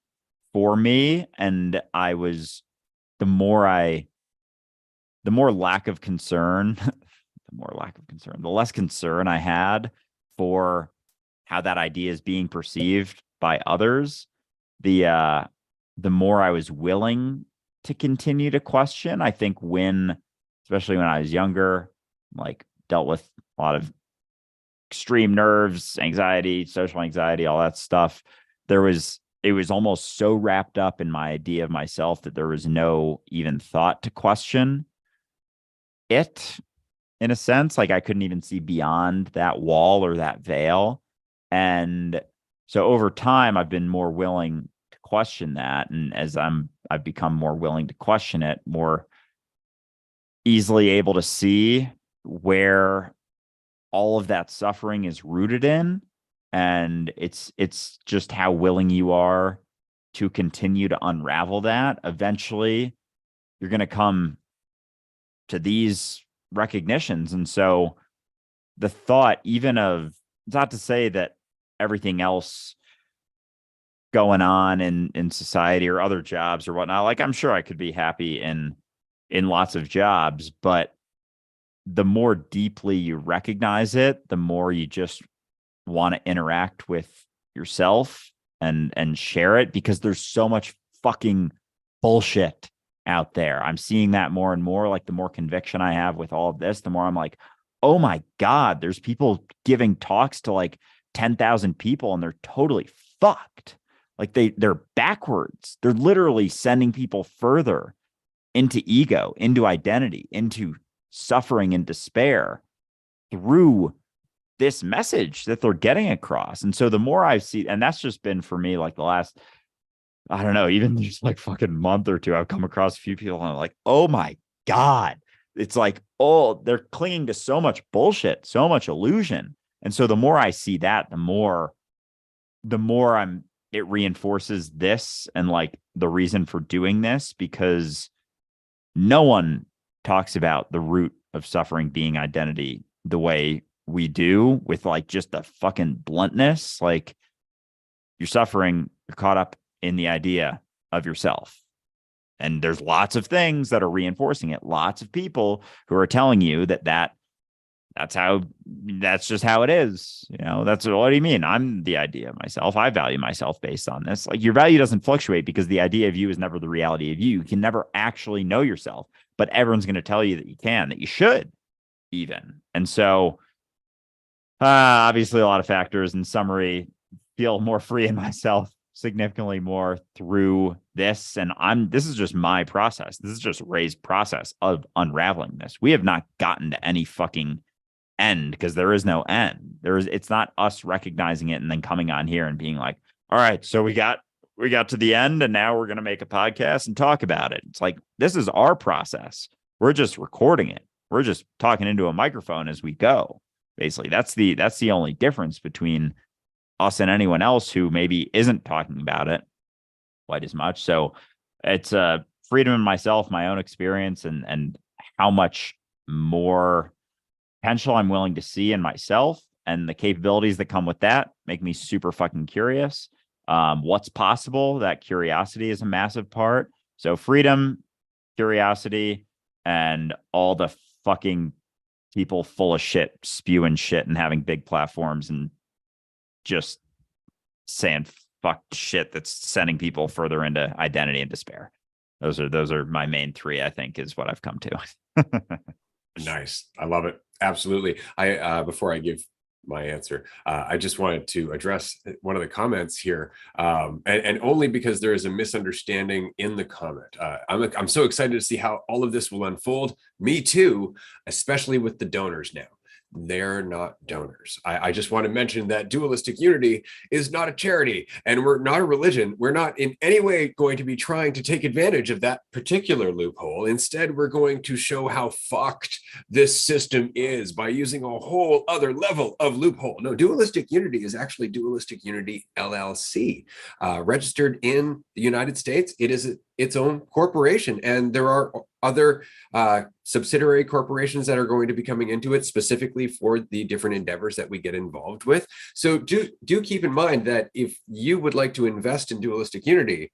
for me. And I was, the more lack of concern, the less concern I had for how that idea is being perceived by others, the more I was willing to continue to question. I think especially when I was younger, like dealt with a lot of extreme nerves, anxiety, social anxiety, all that stuff. It was almost so wrapped up in my idea of myself that there was no even thought to question it, in a sense. Like I couldn't even see beyond that wall or that veil. And so over time, I've been more willing to question that. And as I've become more willing to question it, more easily able to see where all of that suffering is rooted in. And it's just how willing you are to continue to unravel that. Eventually, you're going to come to these recognitions. And so the thought, even of, it's not to say that everything else going on in society or other jobs or whatnot, like I'm sure I could be happy in lots of jobs, but the more deeply you recognize it, the more you just want to interact with yourself and share it, because there's so much fucking bullshit out there. I'm seeing that more and more. Like the more conviction I have with all of this, the more I'm like, oh my God, there's people giving talks to like 10,000 people and they're totally fucked. Like they're backwards. They're literally sending people further into ego, into identity, into suffering and despair through this message that they're getting across. And so the more I see, and that's just been for me like the last, I don't know, even just like fucking month or two, I've come across a few people and I'm like, oh my God. It's like, oh, they're clinging to so much bullshit, so much illusion. And so the more I see that, the more it reinforces this and like the reason for doing this, because no one talks about the root of suffering being identity the way we do, with like just the fucking bluntness. Like you're suffering, you're caught up in the idea of yourself. And there's lots of things that are reinforcing it. Lots of people who are telling you that's just how it is. You know, that's what do you mean? I'm the idea of myself. I value myself based on this. Like your value doesn't fluctuate because the idea of you is never the reality of you. You can never actually know yourself, but everyone's going to tell you that you can, that you should even. And so obviously a lot of factors. In summary, feel more free in myself significantly more through this. And this is just my process. This is just Ray's process of unraveling this. We have not gotten to any fucking end, because there is no end. It's not us recognizing it and then coming on here and being like, all right, so we got to the end and now we're going to make a podcast and talk about it. It's like, this is our process. We're just recording it. We're just talking into a microphone as we go. Basically, that's the only difference between us and anyone else who maybe isn't talking about it quite as much. So it's freedom in myself, my own experience, and how much more potential I'm willing to see in myself, and the capabilities that come with that make me super fucking curious. What's possible? That curiosity is a massive part. So freedom, curiosity, and all the fucking people full of shit spewing shit and having big platforms and just saying fuck shit that's sending people further into identity and despair. Those are my main three, I think, is what I've come to. Nice. I love it. Absolutely. Before I give my answer, I just wanted to address one of the comments here, and only because there is a misunderstanding in the comment. I'm so excited to see how all of this will unfold. Me too, especially with the donors now. They're not donors. I just want to mention that Dualistic Unity is not a charity and we're not a religion. We're not in any way going to be trying to take advantage of that particular loophole. Instead, we're going to show how fucked this system is by using a whole other level of loophole. No, Dualistic Unity is actually Dualistic Unity LLC, registered in the United States. It is its own corporation, and there are other subsidiary corporations that are going to be coming into it specifically for the different endeavors that we get involved with. So do keep in mind that if you would like to invest in Dualistic Unity,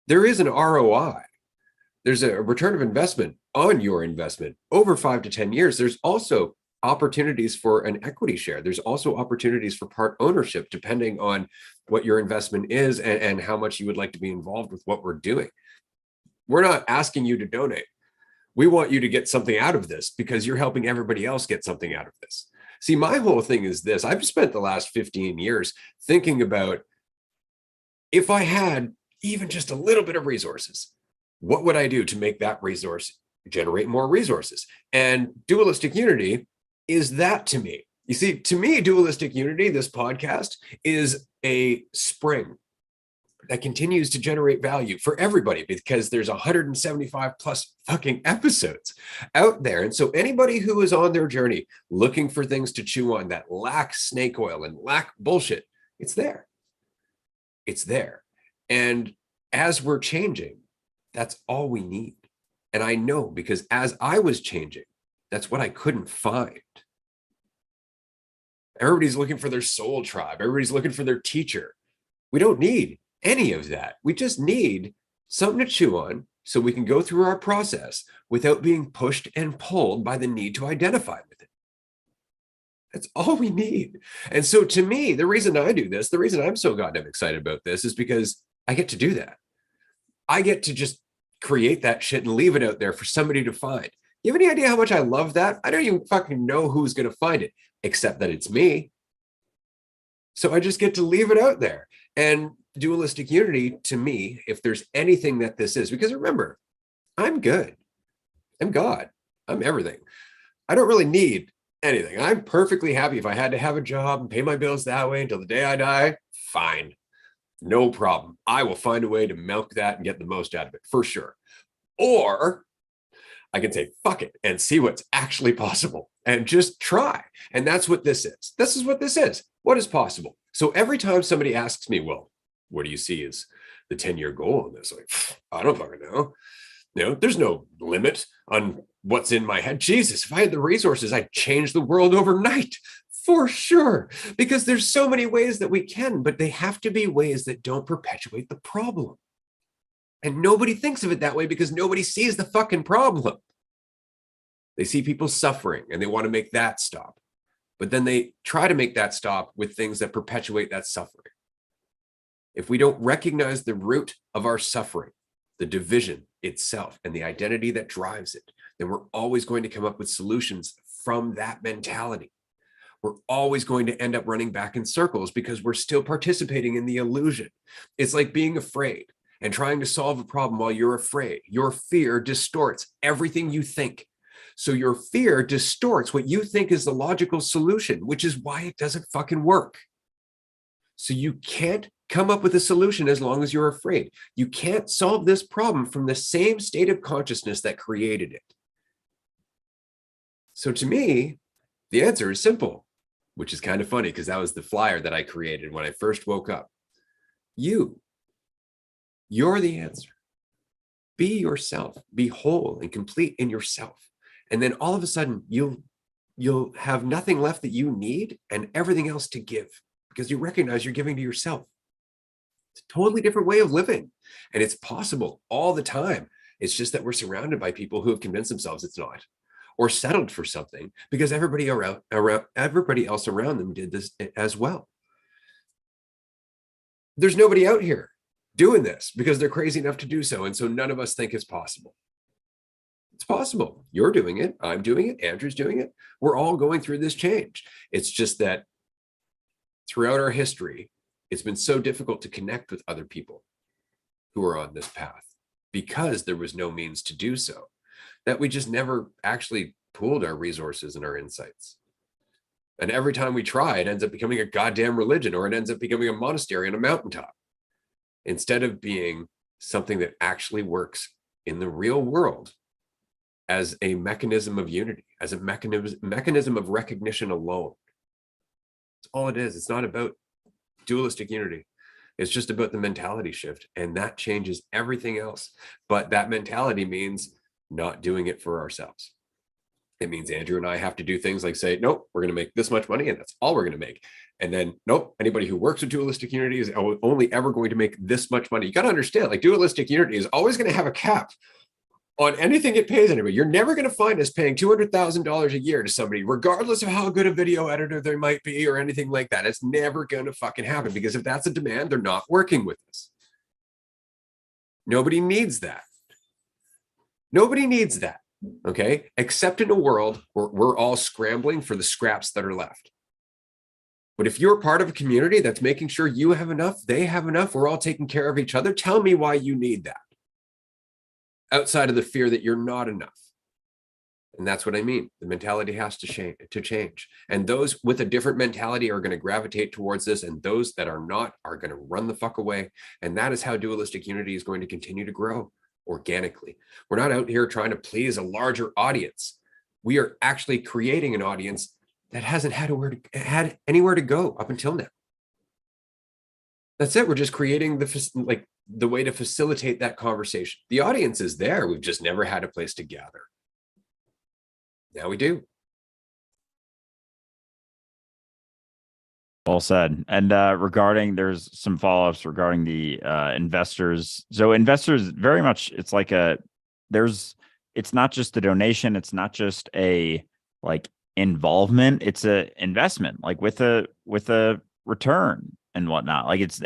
there is an ROI. There's a return of investment on your investment over 5 to 10 years. There's also opportunities for an equity share. There's also opportunities for part ownership, depending on what your investment is and how much you would like to be involved with what we're doing. We're not asking you to donate. We want you to get something out of this because you're helping everybody else get something out of this. See, my whole thing is this. I've spent the last 15 years thinking about, if I had even just a little bit of resources, what would I do to make that resource generate more resources? And Dualistic Unity is that to me. You see, to me, Dualistic Unity, this podcast, is a spring. that continues to generate value for everybody because there's 175 plus fucking episodes out there. And so anybody who is on their journey looking for things to chew on that lack snake oil and lack bullshit, it's there. It's there. And as we're changing, that's all we need. And I know because as I was changing, that's what I couldn't find. Everybody's looking for their soul tribe. Everybody's looking for their teacher. We don't need any of that. We just need something to chew on so we can go through our process without being pushed and pulled by the need to identify with it. That's all we need. And so to me, the reason I do this, the reason I'm so goddamn excited about this is because I get to do that. I get to just create that shit and leave it out there for somebody to find. You have any idea how much I love that? I don't even fucking know who's going to find it, except that it's me. So I just get to leave it out there. And Dualistic Unity, to me, if there's anything that this is, because remember, I'm good. I'm God. I'm everything. I don't really need anything. I'm perfectly happy if I had to have a job and pay my bills that way until the day I die. Fine. No problem. I will find a way to milk that and get the most out of it for sure. Or I can say, fuck it, and see what's actually possible and just try. And that's what this is. This is what this is. What is possible? So every time somebody asks me, well, what do you see as the 10-year goal in this? Like, I don't fucking know. You know, there's no limit on what's in my head. Jesus, if I had the resources, I'd change the world overnight for sure. Because there's so many ways that we can, but they have to be ways that don't perpetuate the problem. And nobody thinks of it that way because nobody sees the fucking problem. They see people suffering and they want to make that stop. But then they try to make that stop with things that perpetuate that suffering. If we don't recognize the root of our suffering, the division itself, and the identity that drives it, then we're always going to come up with solutions from that mentality. We're always going to end up running back in circles because we're still participating in the illusion. It's like being afraid and trying to solve a problem while you're afraid. Your fear distorts everything you think. So your fear distorts what you think is the logical solution, which is why it doesn't fucking work. So you can't come up with a solution as long as you're afraid. You can't solve this problem from the same state of consciousness that created it. So to me, the answer is simple, which is kind of funny because that was the flyer that I created when I first woke up. You're the answer. Be yourself, be whole and complete in yourself. And then all of a sudden you'll have nothing left that you need and everything else to give because you recognize you're giving to yourself. It's a totally different way of living. And it's possible all the time. It's just that we're surrounded by people who have convinced themselves it's not, or settled for something because everybody else around them did this as well. There's nobody out here doing this because they're crazy enough to do so. And so none of us think it's possible. It's possible. You're doing it. I'm doing it. Andrew's doing it. We're all going through this change. It's just that throughout our history, it's been so difficult to connect with other people who are on this path because there was no means to do so, that we just never actually pooled our resources and our insights. And every time we try, it ends up becoming a goddamn religion, or it ends up becoming a monastery on a mountaintop, instead of being something that actually works in the real world as a mechanism of unity, as a mechanism of recognition alone. That's all it is. It's not about dualistic unity. It's just about the mentality shift, and that changes everything else. But that mentality means not doing it for ourselves. It means Andrew and I have to do things like say, nope, we're going to make this much money and that's all we're going to make. And then, nope, anybody who works with dualistic unity is only ever going to make this much money. You got to understand, like, dualistic unity is always going to have a cap on anything it pays anybody. You're never going to find us paying $200,000 a year to somebody, regardless of how good a video editor they might be or anything like that. It's never going to fucking happen, because if that's a demand, they're not working with us. Nobody needs that. Nobody needs that, okay? Except in a world where we're all scrambling for the scraps that are left. But if you're part of a community that's making sure you have enough, they have enough, we're all taking care of each other, tell me why you need that. Outside of the fear that you're not enough. And that's what I mean. The mentality has to change. And those with a different mentality are going to gravitate towards this. And those that are not are going to run the fuck away. And that is how Dualistic Unity is going to continue to grow organically. We're not out here trying to please a larger audience. We are actually creating an audience that hasn't had anywhere to go up until now. That's it. We're just creating the way to facilitate that conversation. The audience is there. We've just never had a place to gather. Now we do. Well said. And regarding, there's some follow-ups regarding the investors. So investors very much, it's like it's not just a donation. It's not just a like involvement. It's a investment, like with a return and whatnot. Like it's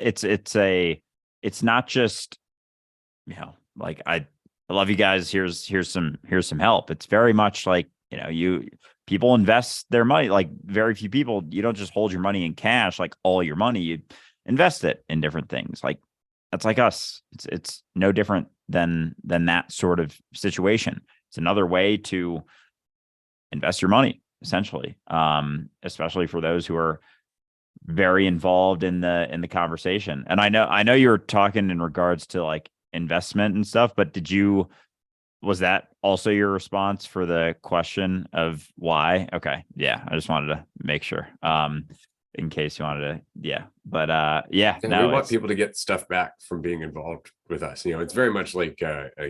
not just, you know, like I love you guys. Here's some help. It's very much like, you know, people invest their money. Like very few people, you don't just hold your money in cash, like all your money, you invest it in different things. Like that's like us. It's no different than that sort of situation. It's another way to invest your money, essentially. Especially for those who are very involved in the conversation. And I know you're talking in regards to like investment and stuff, but was that also your response for the question of why? Okay. Yeah. I just wanted to make sure. In case you wanted to, yeah. But yeah. And no, we want people to get stuff back from being involved with us. You know, it's very much like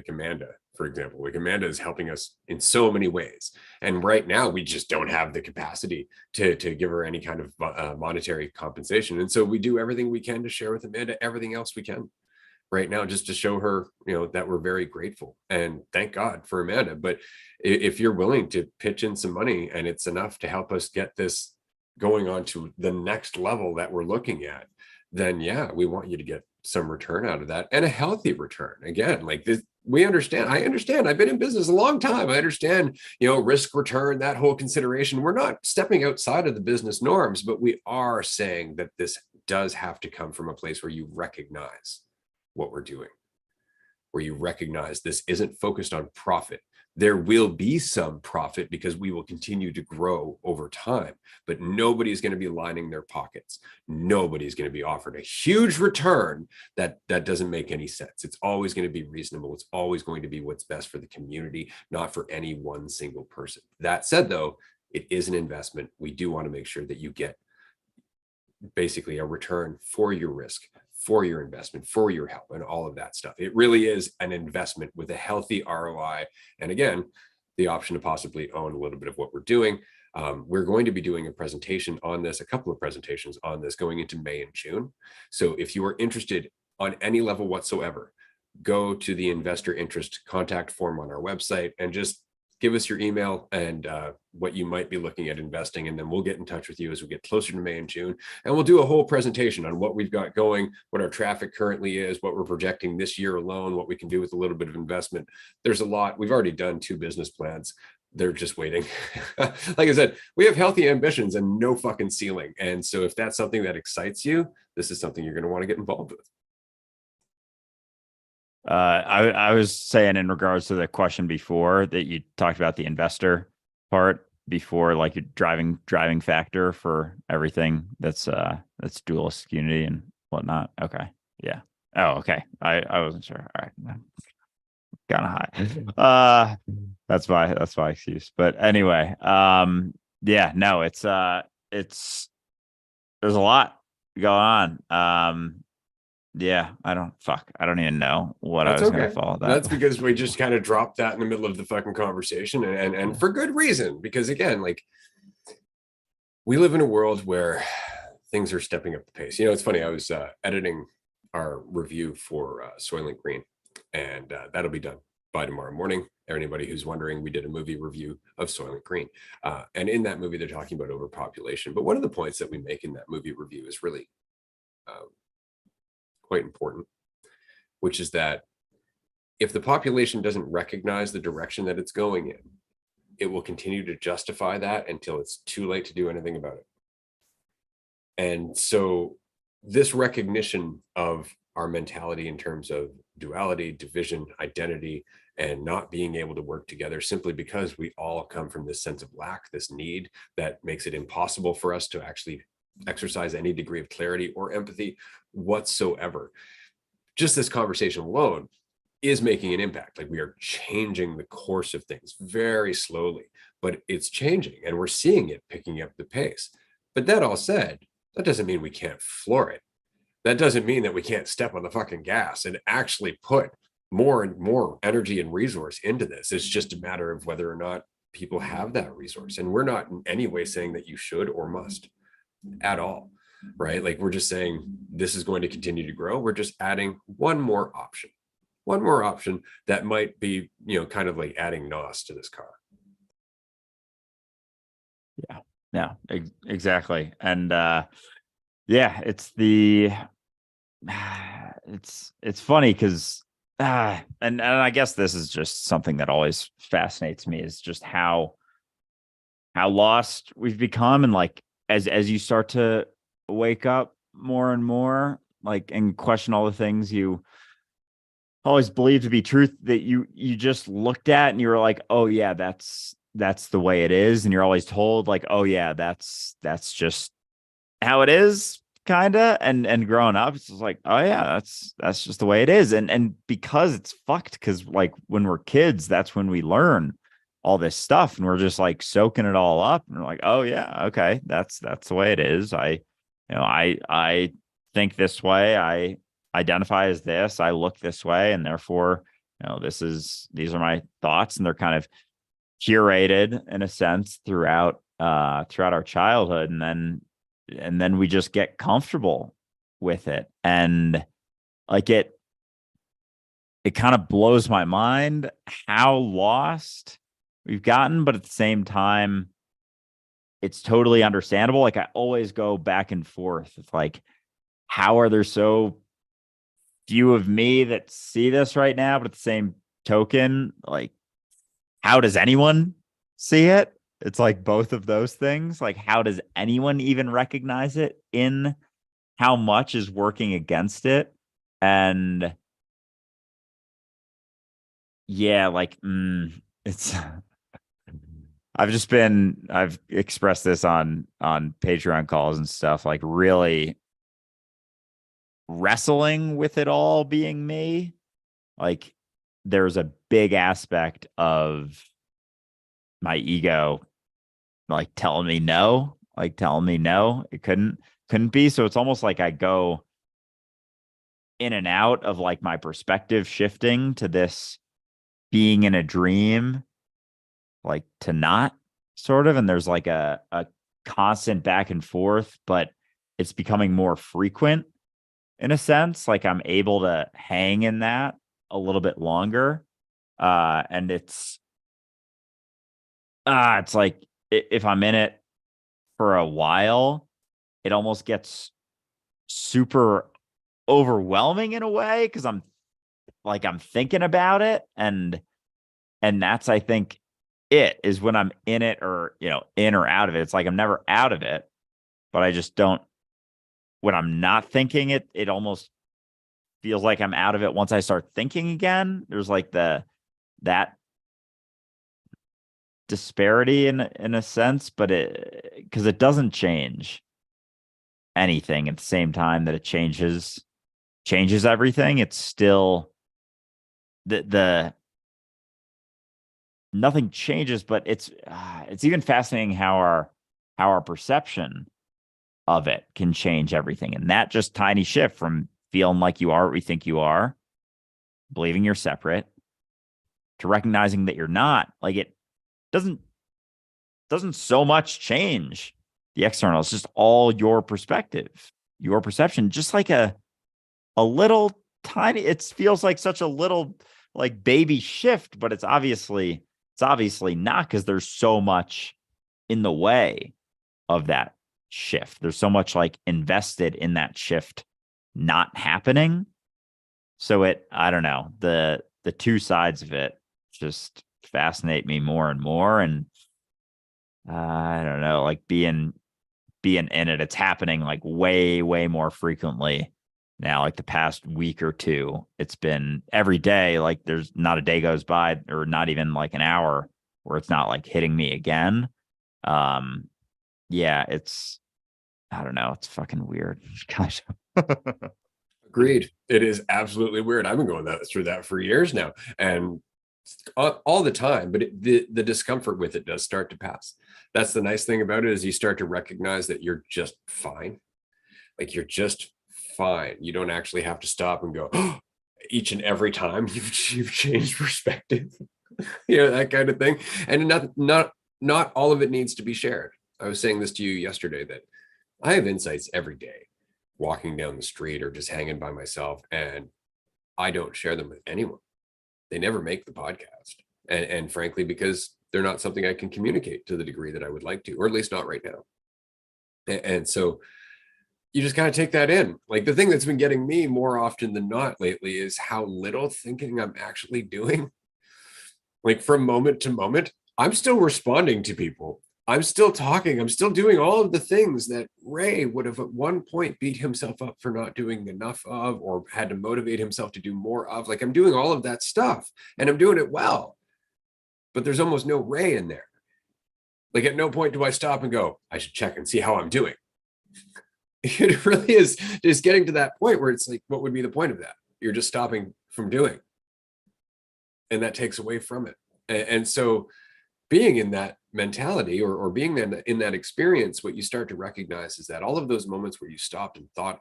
Amanda, for example. Like Amanda is helping us in so many ways. And right now we just don't have the capacity to give her any kind of monetary compensation. And so we do everything we can to share with Amanda everything else we can right now, just to show her, you know, that we're very grateful and thank God for Amanda. But if you're willing to pitch in some money and it's enough to help us get this going on to the next level that we're looking at, then yeah, we want you to get some return out of that, and a healthy return. Again, like this, I understand. I've been in business a long time. I understand, you know, risk return, that whole consideration. We're not stepping outside of the business norms, but we are saying that this does have to come from a place where you recognize what we're doing, where you recognize this isn't focused on profit. There will be some profit because we will continue to grow over time, but nobody's going to be lining their pockets. Nobody's going to be offered a huge return that doesn't make any sense. It's always going to be reasonable. It's always going to be what's best for the community, not for any one single person. That said, though, it is an investment. We do want to make sure that you get basically a return for your risk, for your investment, for your help, and all of that stuff. It really is an investment with a healthy ROI. And again, the option to possibly own a little bit of what we're doing. We're going to be doing a presentation on this, a couple of presentations on this going into May and June. So if you are interested on any level whatsoever, go to the investor interest contact form on our website and just give us your email and what you might be looking at investing, and then we'll get in touch with you as we get closer to May and June, and we'll do a whole presentation on what we've got going, what our traffic currently is, what we're projecting this year alone, what we can do with a little bit of investment. There's a lot. We've already done 2 business plans. They're just waiting. Like I said, we have healthy ambitions and no fucking ceiling. And so if that's something that excites you, this is something you're going to want to get involved with. I was saying in regards to the question before that you talked about the investor part before, like your driving factor for everything that's Dualistic Unity and whatnot. Okay. Yeah. Oh, okay. I wasn't sure. All right. Kind of high. That's my excuse. But anyway, yeah, no, it's there's a lot going on. Yeah, I don't even know what That's I was okay. going to follow that. That's because we just kind of dropped that in the middle of the fucking conversation, and for good reason, because again, like we live in a world where things are stepping up the pace. You know, it's funny. I was editing our review for Soylent Green, and that'll be done by tomorrow morning. Anybody who's wondering, we did a movie review of Soylent Green, and in that movie, they're talking about overpopulation. But one of the points that we make in that movie review is really quite important, which is that if the population doesn't recognize the direction that it's going in, it will continue to justify that until it's too late to do anything about it. And so this recognition of our mentality in terms of duality, division, identity, and not being able to work together simply because we all come from this sense of lack, this need that makes it impossible for us to actually exercise any degree of clarity or empathy whatsoever. Just this conversation alone is making an impact. Like, we are changing the course of things very slowly, but it's changing and we're seeing it picking up the pace. But that all said, that doesn't mean we can't floor it. That doesn't mean that we can't step on the fucking gas and actually put more and more energy and resource into this. It's just a matter of whether or not people have that resource. And we're not in any way saying that you should or must at all, right? Like, we're just saying this is going to continue to grow. We're just adding one more option that might be, kind of like adding NOS to this car. Yeah, exactly. And yeah, it's the it's funny because and I guess this is just something that always fascinates me, is just how lost we've become. And like, as you start to wake up more and more, like, and question all the things you always believed to be truth that you just looked at and you were like, oh yeah, that's the way it is. And you're always told, like, oh yeah, that's just how it is, kind of. And growing up, it's just like, oh yeah, that's just the way it is. And because it's fucked, because like when we're kids, that's when we learn all this stuff and we're just like soaking it all up and we're like, oh yeah, okay, that's the way it is. I think this way, I identify as this, I look this way, and therefore, these are my thoughts. And they're kind of curated in a sense throughout our childhood, and then we just get comfortable with it. And like, it kind of blows my mind how lost we've gotten, but at the same time, it's totally understandable. Like, I always go back and forth. It's like, how are there so few of me that see this right now? But at the same token, like, how does anyone see it? It's like both of those things. Like, how does anyone even recognize it in how much is working against it? And yeah, like, it's I've expressed this on Patreon calls and stuff, like really wrestling with it all being me. Like, there's a big aspect of my ego like telling me no, it couldn't be. So it's almost like I go in and out of like my perspective shifting to this being in a dream, like to not, sort of. And there's like a constant back and forth, but it's becoming more frequent in a sense. Like, I'm able to hang in that a little bit longer. And it's like, if I'm in it for a while, it almost gets super overwhelming in a way, because I'm thinking about it. And that's, I think, it is when I'm in it, or in or out of it. It's like I'm never out of it, but I just don't, when I'm not thinking it, it almost feels like I'm out of it once I start thinking again. There's like that disparity in a sense, but because it doesn't change anything at the same time that it changes everything. It's still the nothing changes, but it's even fascinating how our perception of it can change everything. And that just tiny shift from feeling like you are what we think you are, believing you're separate, to recognizing that you're not. Like, it doesn't so much change the external. It's just all your perspective, your perception, just like a little tiny, it feels like such a little like baby shift, but it's obviously not, because there's so much in the way of that shift. There's so much like invested in that shift not happening. So I don't know, the two sides of it just fascinate me more and more. And I don't know, like being in it, it's happening like way more frequently now, like the past week or two, it's been every day. Like there's not a day goes by or not even like an hour where it's not like hitting me again. Um, yeah, I don't know. It's fucking weird. Gosh. Agreed. It is absolutely weird. I've been going through that for years now, and all the time. But the discomfort with it does start to pass. That's the nice thing about it, is you start to recognize that you're just fine. Like you're just fine. You don't actually have to stop and go, oh, each and every time you've changed perspective, that kind of thing. And not all of it needs to be shared. I was saying this to you yesterday, that I have insights every day walking down the street or just hanging by myself, and I don't share them with anyone. They never make the podcast. And frankly, because they're not something I can communicate to the degree that I would like to, or at least not right now. And so you just kind of take that in. Like the thing that's been getting me more often than not lately is how little thinking I'm actually doing. Like from moment to moment, I'm still responding to people. I'm still talking. I'm still doing all of the things that Ray would have at one point beat himself up for not doing enough of, or had to motivate himself to do more of. Like I'm doing all of that stuff and I'm doing it well, but there's almost no Ray in there. Like at no point do I stop and go, I should check and see how I'm doing. It really is just getting to that point where it's like, what would be the point of that? You're just stopping from doing. And that takes away from it. And so being in that mentality, or being in that experience, what you start to recognize is that all of those moments where you stopped and thought,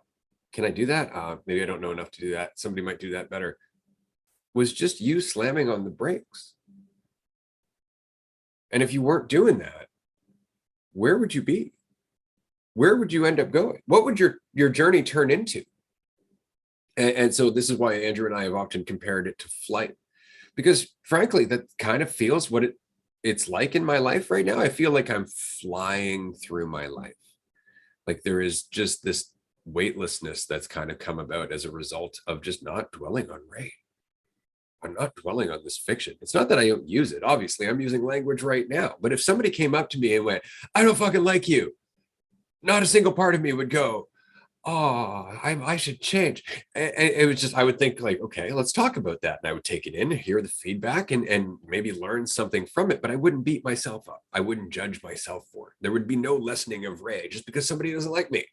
can I do that? Maybe I don't know enough to do that. Somebody might do that better. Was just you slamming on the brakes. And if you weren't doing that, where would you be? Where would you end up going? What would your journey turn into? And so this is why Andrew and I have often compared it to flight, because frankly, that kind of feels what it's like in my life right now. I feel like I'm flying through my life. Like there is just this weightlessness that's kind of come about as a result of just not dwelling on Ray. I'm not dwelling on this fiction. It's not that I don't use it. Obviously, I'm using language right now. But if somebody came up to me and went, I don't fucking like you, not a single part of me would go, oh, I should change. And it was just, I would think like, okay, let's talk about that. And I would take it in, hear the feedback, and maybe learn something from it. But I wouldn't beat myself up. I wouldn't judge myself for it. There would be no lessening of Ray just because somebody doesn't like me.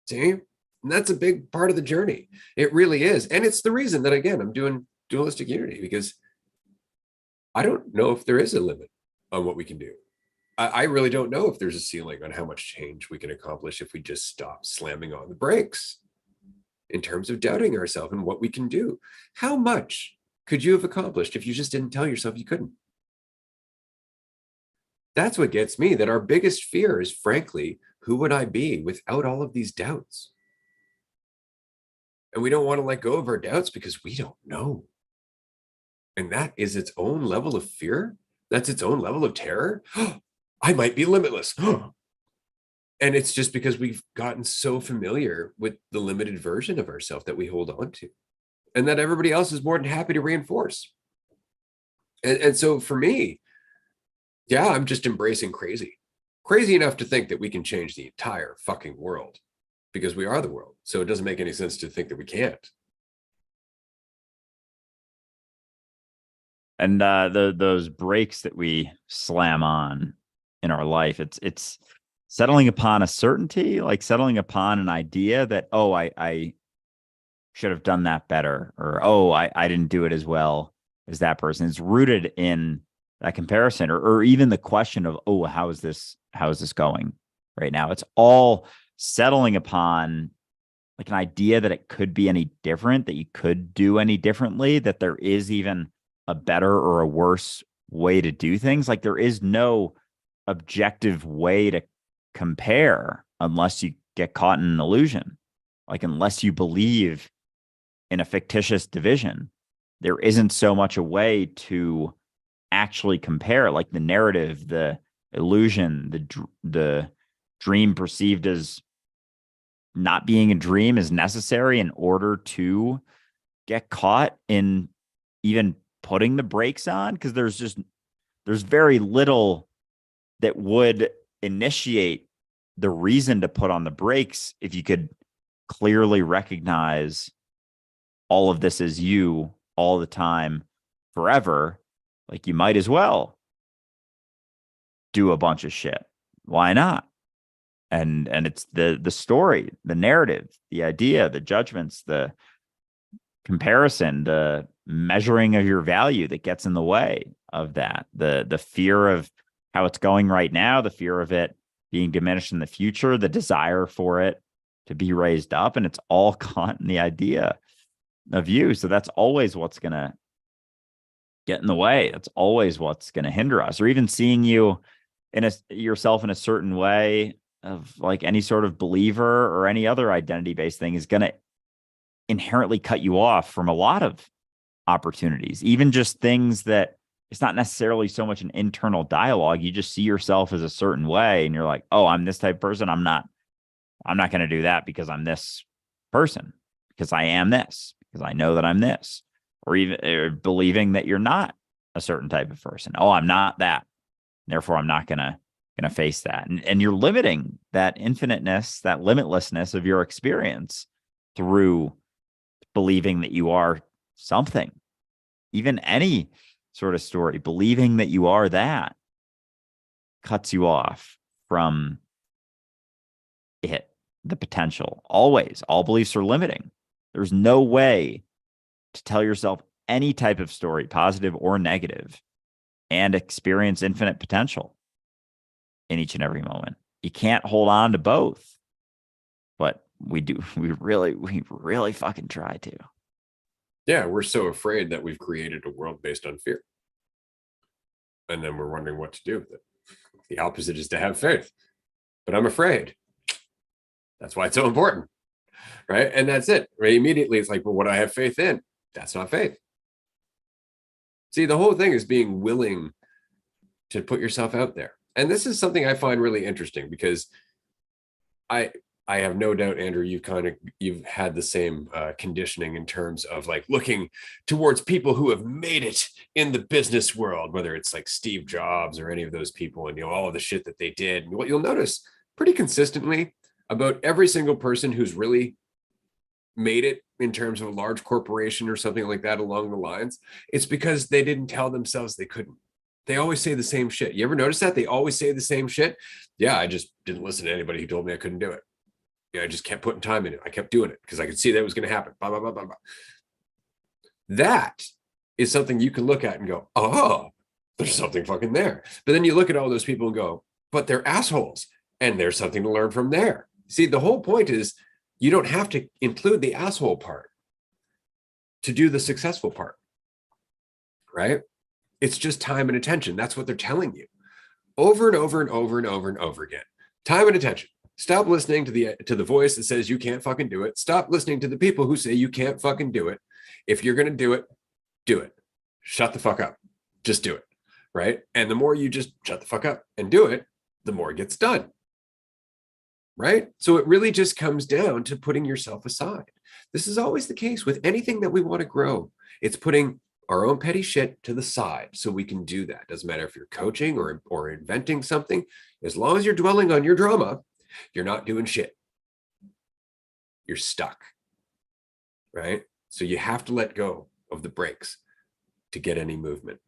See? And that's a big part of the journey. It really is. And it's the reason that, again, I'm doing Dualistic Unity, because I don't know if there is a limit on what we can do. I really don't know if there's a ceiling on how much change we can accomplish if we just stop slamming on the brakes in terms of doubting ourselves and what we can do. How much could you have accomplished if you just didn't tell yourself you couldn't? That's what gets me, that our biggest fear is, frankly, who would I be without all of these doubts? And we don't want to let go of our doubts because we don't know. And that is its own level of fear. That's its own level of terror. I might be limitless. And it's just because we've gotten so familiar with the limited version of ourselves that we hold on to, and that everybody else is more than happy to reinforce. And so for me, yeah, I'm just embracing crazy enough to think that we can change the entire fucking world, because we are the world. So it doesn't make any sense to think that we can't. And those breaks that we slam on in our life, it's settling upon a certainty, like settling upon an idea that, oh, I should have done that better, or oh, I didn't do it as well as that person. It's rooted in that comparison, or even the question of, oh, how is this going right now? It's all settling upon like an idea that it could be any different, that you could do any differently, that there is even a better or a worse way to do things. Like there is no objective way to compare unless you get caught in an illusion. Like unless you believe in a fictitious division, there isn't so much a way to actually compare. Like the narrative, the illusion, the dream perceived as not being a dream is necessary in order to get caught in even putting the brakes on, because there's very little that would initiate the reason to put on the brakes if you could clearly recognize all of this is you all the time, forever, like you might as well do a bunch of shit. Why not? And it's the story, the narrative, the idea, the judgments, the comparison, the measuring of your value that gets in the way of that, the fear of how it's going right now, the fear of it being diminished in the future, the desire for it to be raised up, and it's all caught in the idea of you. So that's always what's going to get in the way. That's always what's going to hinder us, or even seeing you in yourself in a certain way of like any sort of believer or any other identity-based thing is going to inherently cut you off from a lot of opportunities, even just things that it's not necessarily so much an internal dialogue. You just see yourself as a certain way and you're like, oh, I'm this type of person. I'm not going to do that because I'm this person, because I am this, because I know that I'm this, or even believing that you're not a certain type of person. Oh, I'm not that. Therefore, I'm not going to face that. And you're limiting that infiniteness, that limitlessness of your experience through believing that you are something, even any sort of story, believing that you are that cuts you off from it, the potential. Always, all beliefs are limiting. There's no way to tell yourself any type of story, positive or negative, and experience infinite potential in each and every moment. You can't hold on to both, but we do. We really fucking try to. Yeah, we're so afraid that we've created a world based on fear. And then we're wondering what to do with it. The opposite is to have faith. But I'm afraid. That's why it's so important. Right. And that's it. Right. Immediately, it's like, well, what do I have faith in? That's not faith. See, the whole thing is being willing to put yourself out there. And this is something I find really interesting because I have no doubt, Andrew, you've had the same conditioning in terms of like looking towards people who have made it in the business world, whether it's like Steve Jobs or any of those people, and all of the shit that they did. And what you'll notice pretty consistently about every single person who's really made it in terms of a large corporation or something like that along the lines, it's because they didn't tell themselves they couldn't. They always say the same shit. You ever notice that? They always say the same shit. Yeah, I just didn't listen to anybody who told me I couldn't do it. Yeah, I just kept putting time in it. I kept doing it because I could see that was going to happen. Blah, blah, blah, blah, blah. That is something you can look at and go, oh, there's something fucking there. But then you look at all those people and go, but they're assholes. And there's something to learn from there. See, the whole point is you don't have to include the asshole part to do the successful part, right? It's just time and attention. That's what they're telling you over and over and over and over and over again. Time and attention. Stop listening to the voice that says you can't fucking do it. Stop listening to the people who say you can't fucking do it. If you're going to do it, do it. Shut the fuck up. Just do it, right? And the more you just shut the fuck up and do it, the more it gets done, right? So it really just comes down to putting yourself aside. This is always the case with anything that we want to grow. It's putting our own petty shit to the side so we can do that. Doesn't matter if you're coaching or inventing something. As long as you're dwelling on your drama, you're not doing shit. You're stuck, right? So you have to let go of the brakes to get any movement.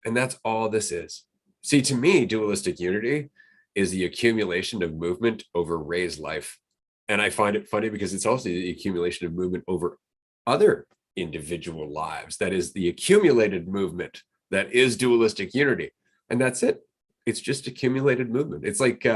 And that's all this is. See, to me, dualistic unity is the accumulation of movement over Ray's life. And I find it funny because it's also the accumulation of movement over other individual lives. That is the accumulated movement that is dualistic unity. And that's it. It's just accumulated movement. It's like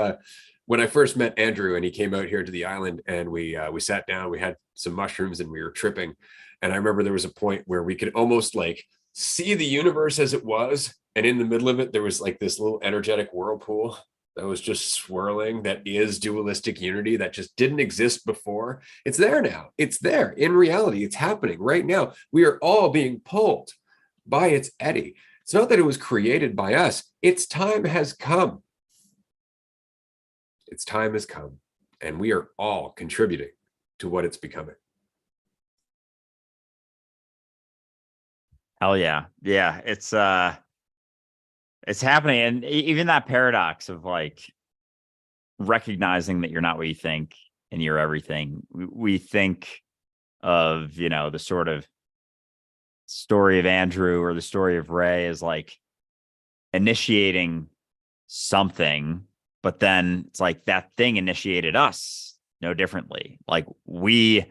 when I first met Andrew and he came out here to the island and we sat down, we had some mushrooms and we were tripping. And I remember there was a point where we could almost like see the universe as it was. And in the middle of it, there was like this little energetic whirlpool that was just swirling. That is dualistic unity that just didn't exist before. It's there now. It's there in reality. It's happening right now. We are all being pulled by its eddy. It's not that it was created by us. Its time has come. Its time has come, and we are all contributing to what it's becoming. Hell yeah. Yeah. It's happening. And even that paradox of like recognizing that you're not what you think in your everything. We think of, the sort of story of Andrew or the story of Ray as like initiating something, but then it's like that thing initiated us no differently. Like we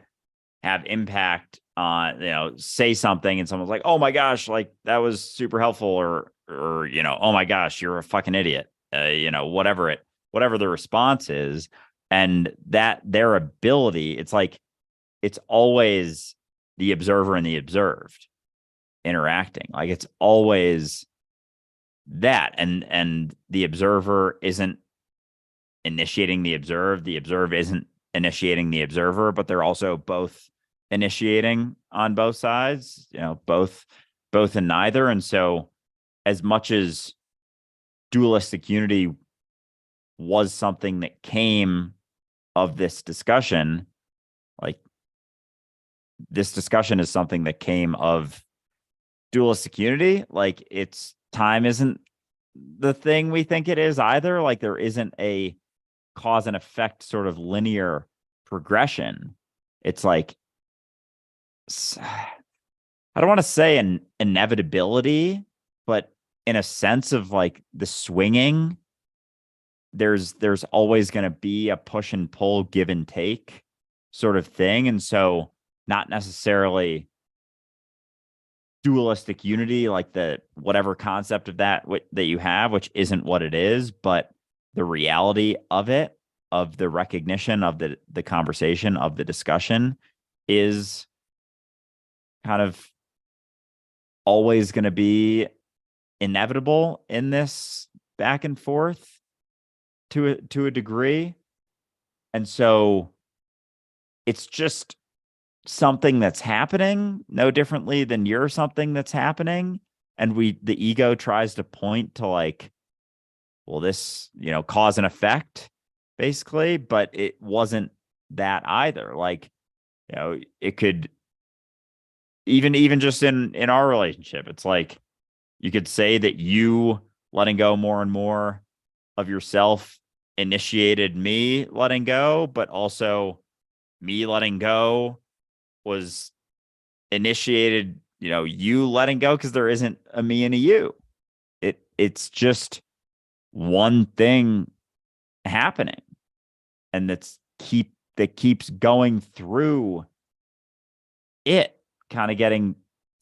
have impact on, say something and someone's like, oh my gosh, like that was super helpful, or oh my gosh, you're a fucking idiot. Whatever the response is, and that their ability, it's like it's always the observer and the observed interacting. Like it's always that, and the observer isn't initiating the observed isn't initiating the observer, but they're also both initiating on both sides, both and neither. And so as much as dualistic unity was something that came of this discussion, like this discussion is something that came of dualistic unity. Like it's time isn't the thing we think it is either. Like there isn't a cause and effect sort of linear progression. It's like, I don't want to say an inevitability, but in a sense of like the swinging, there's always going to be a push and pull, give and take sort of thing. And so not necessarily dualistic unity, like the whatever concept of that you have, which isn't what it is, but the reality of it, of the recognition of the conversation, of the discussion, is kind of always going to be inevitable in this back and forth to a degree. And so it's just something that's happening no differently than you're something that's happening. And the ego tries to point to like, well, this, cause and effect basically, but it wasn't that either. Like, it could even just in our relationship, it's like you could say that you letting go more and more of yourself initiated me letting go, but also me letting go was initiated, you letting go, because there isn't a me and a you. It's just one thing happening, and that keeps going through it, kind of getting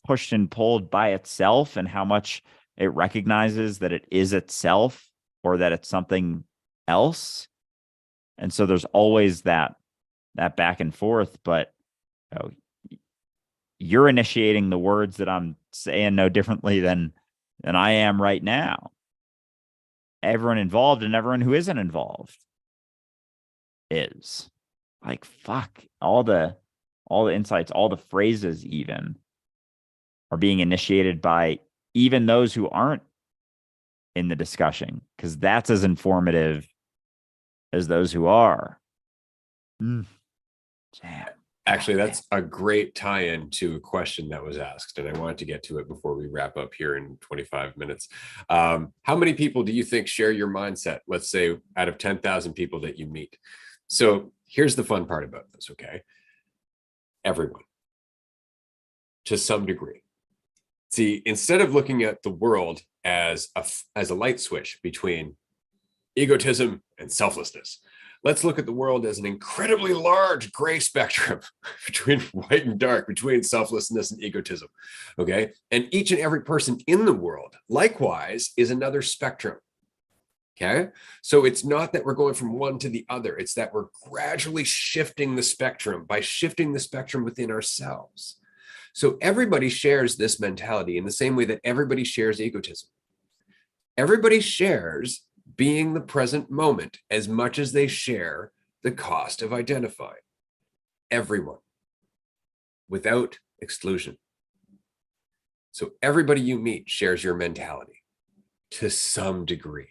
pushed and pulled by itself, and how much it recognizes that it is itself or that it's something else. And so there's always that back and forth, but you're initiating the words that I'm saying no differently than I am right now. Everyone involved and everyone who isn't involved is. Like, fuck, all the insights, all the phrases even are being initiated by even those who aren't in the discussion, because that's as informative as those who are. Damn. Actually, that's a great tie-in to a question that was asked, and I wanted to get to it before we wrap up here in 25 minutes. How many people do you think share your mindset? Let's say out of 10,000 people that you meet. So here's the fun part about this, okay? Everyone, to some degree. See, instead of looking at the world as a light switch between egotism and selflessness, let's look at the world as an incredibly large gray spectrum between white and dark, between selflessness and egotism, okay? And each and every person in the world, likewise, is another spectrum, okay? So it's not that we're going from one to the other. It's that we're gradually shifting the spectrum by shifting the spectrum within ourselves. So everybody shares this mentality in the same way that everybody shares egotism. Everybody shares being the present moment as much as they share the cost of identifying. Everyone, without exclusion. So everybody you meet shares your mentality to some degree.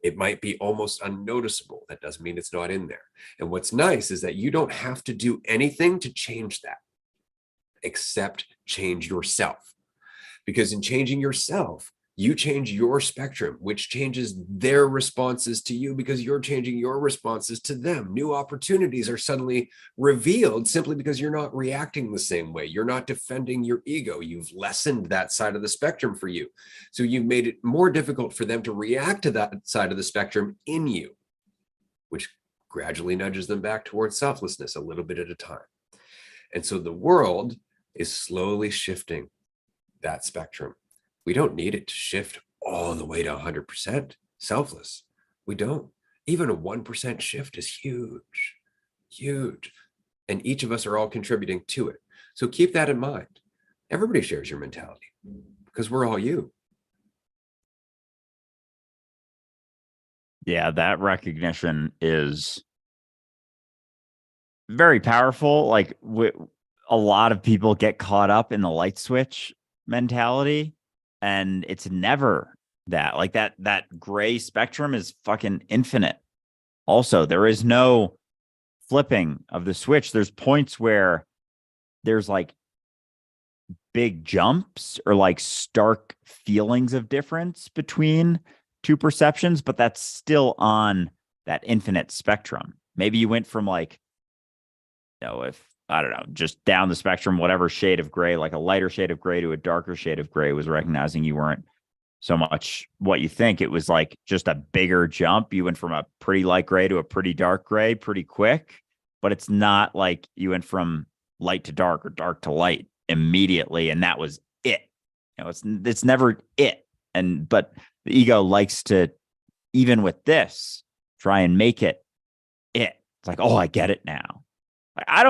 It might be almost unnoticeable. That doesn't mean it's not in there. And what's nice is that you don't have to do anything to change that, except change yourself. Because in changing yourself, You change your spectrum, which changes their responses to you because you're changing your responses to them. New opportunities are suddenly revealed simply because you're not reacting the same way. You're not defending your ego. You've lessened that side of the spectrum for you. So you've made it more difficult for them to react to that side of the spectrum in you, which gradually nudges them back towards selflessness a little bit at a time. And so the world is slowly shifting that spectrum. We don't need it to shift all the way to 100% selfless. We don't. Even a 1% shift is huge, huge. And each of us are all contributing to it. So keep that in mind. Everybody shares your mentality because we're all you. Yeah, that recognition is very powerful. Like a lot of people get caught up in the light switch mentality, and it's never that. Like that gray spectrum is fucking infinite. Also, there is no flipping of the switch. There's points where there's like big jumps or like stark feelings of difference between two perceptions, but that's still on that infinite spectrum. Maybe you went from like, if I don't know, just down the spectrum, whatever shade of gray, like a lighter shade of gray to a darker shade of gray, was recognizing you weren't so much what you think. It was like just a bigger jump. You went from a pretty light gray to a pretty dark gray pretty quick, but it's not like you went from light to dark or dark to light immediately. And that was it. It's never it. But the ego likes to, even with this, try and make it it. It's like, oh, I get it now. I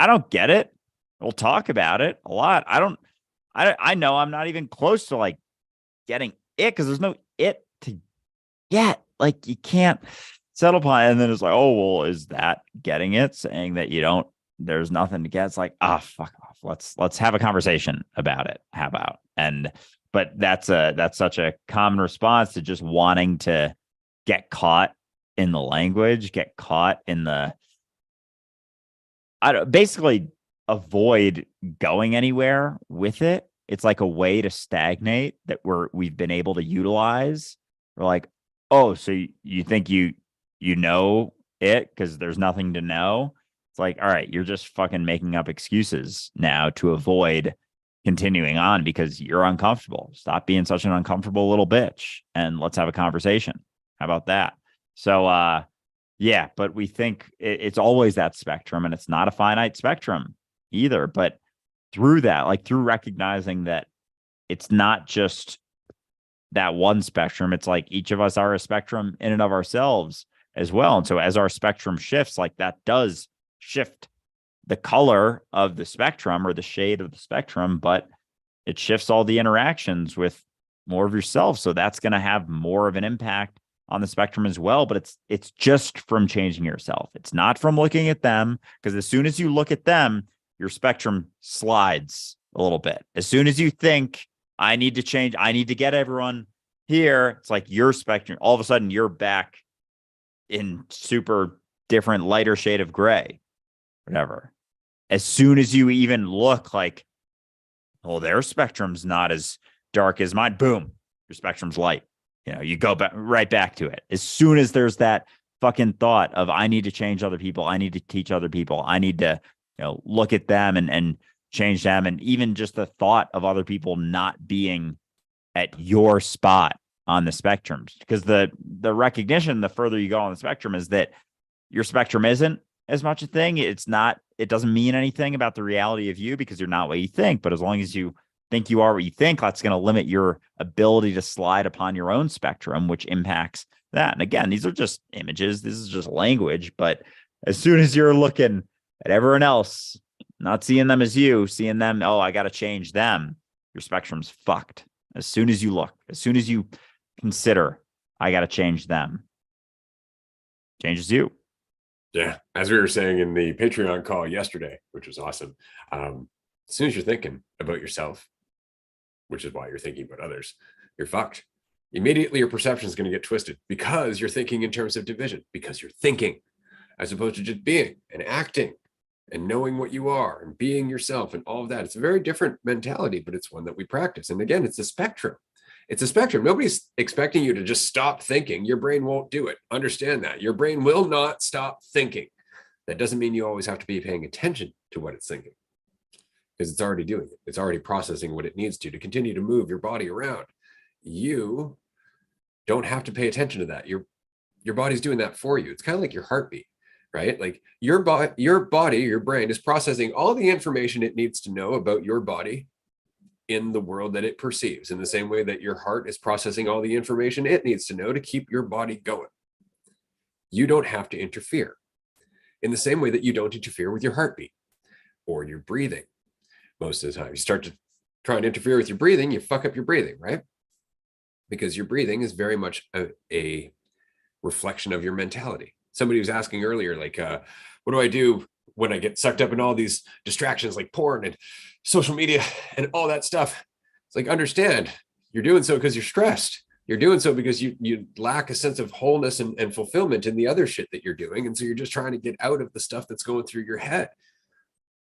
don't get it. We'll talk about it a lot. I know I'm not even close to like getting it because there's no it to get. Like you can't settle upon it. And then it's like, oh, well, is that getting it? Saying that there's nothing to get. It's like, fuck off. Let's have a conversation about it. How about? But that's such a common response to just wanting to get caught in the language, get caught in the, basically avoid going anywhere with it. It's like a way to stagnate that we've been able to utilize. We're like, oh, so you think you know it because there's nothing to know. It's like, all right, you're just fucking making up excuses now to avoid continuing on because you're uncomfortable. Stop being such an uncomfortable little bitch and let's have a conversation. How about that? So, yeah, but we think it's always that spectrum, and it's not a finite spectrum either. But through that, like through recognizing that it's not just that one spectrum, it's like each of us are a spectrum in and of ourselves as well. And so as our spectrum shifts, like that does shift the color of the spectrum or the shade of the spectrum, but it shifts all the interactions with more of yourself. So that's going to have more of an impact on the spectrum as well. But it's just from changing yourself. It's not from looking at them, because as soon as you look at them, your spectrum slides a little bit. As soon as you think, I need to change, I need to get everyone here, it's like your spectrum, all of a sudden you're back in super different lighter shade of gray, whatever. As soon as you even look like, oh, their spectrum's not as dark as mine, boom, your spectrum's light. You go back right back to it. As soon as there's that fucking thought of, I need to change other people, I need to teach other people, I need to, look at them and change them. And even just the thought of other people not being at your spot on the spectrum, because the recognition, the further you go on the spectrum, is that your spectrum isn't as much a thing. It doesn't mean anything about the reality of you because you're not what you think. But as long as you think you are what you think, that's going to limit your ability to slide upon your own spectrum, which impacts that. And again, these are just images. This is just language. But as soon as you're looking at everyone else, not seeing them as you, seeing them, oh, I got to change them, your spectrum's fucked. As soon as you look, as soon as you consider, I got to change them, changes you. Yeah. As we were saying in the Patreon call yesterday, which was awesome. As soon as you're thinking about yourself, which is why you're thinking about others, you're fucked. Immediately your perception is going to get twisted because you're thinking in terms of division, because you're thinking as opposed to just being and acting and knowing what you are and being yourself and all of that. It's a very different mentality, but it's one that we practice. And again, it's a spectrum. It's a spectrum. Nobody's expecting you to just stop thinking. Your brain won't do it. Understand that. Your brain will not stop thinking. That doesn't mean you always have to be paying attention to what it's thinking, because it's already doing it. It's already processing what it needs to continue to move your body around. You don't have to pay attention to that. Your body's doing that for you. It's kind of like your heartbeat, right? Like your body, your brain is processing all the information it needs to know about your body in the world that it perceives, in the same way that your heart is processing all the information it needs to know to keep your body going. You don't have to interfere, in the same way that you don't interfere with your heartbeat or your breathing. Most of the time, you start to try and interfere with your breathing, you fuck up your breathing, right? Because your breathing is very much a reflection of your mentality. Somebody was asking earlier, like, what do I do when I get sucked up in all these distractions like porn and social media and all that stuff? It's like, understand, you're doing so because you're stressed. You're doing so because you lack a sense of wholeness and fulfillment in the other shit that you're doing. And so you're just trying to get out of the stuff that's going through your head.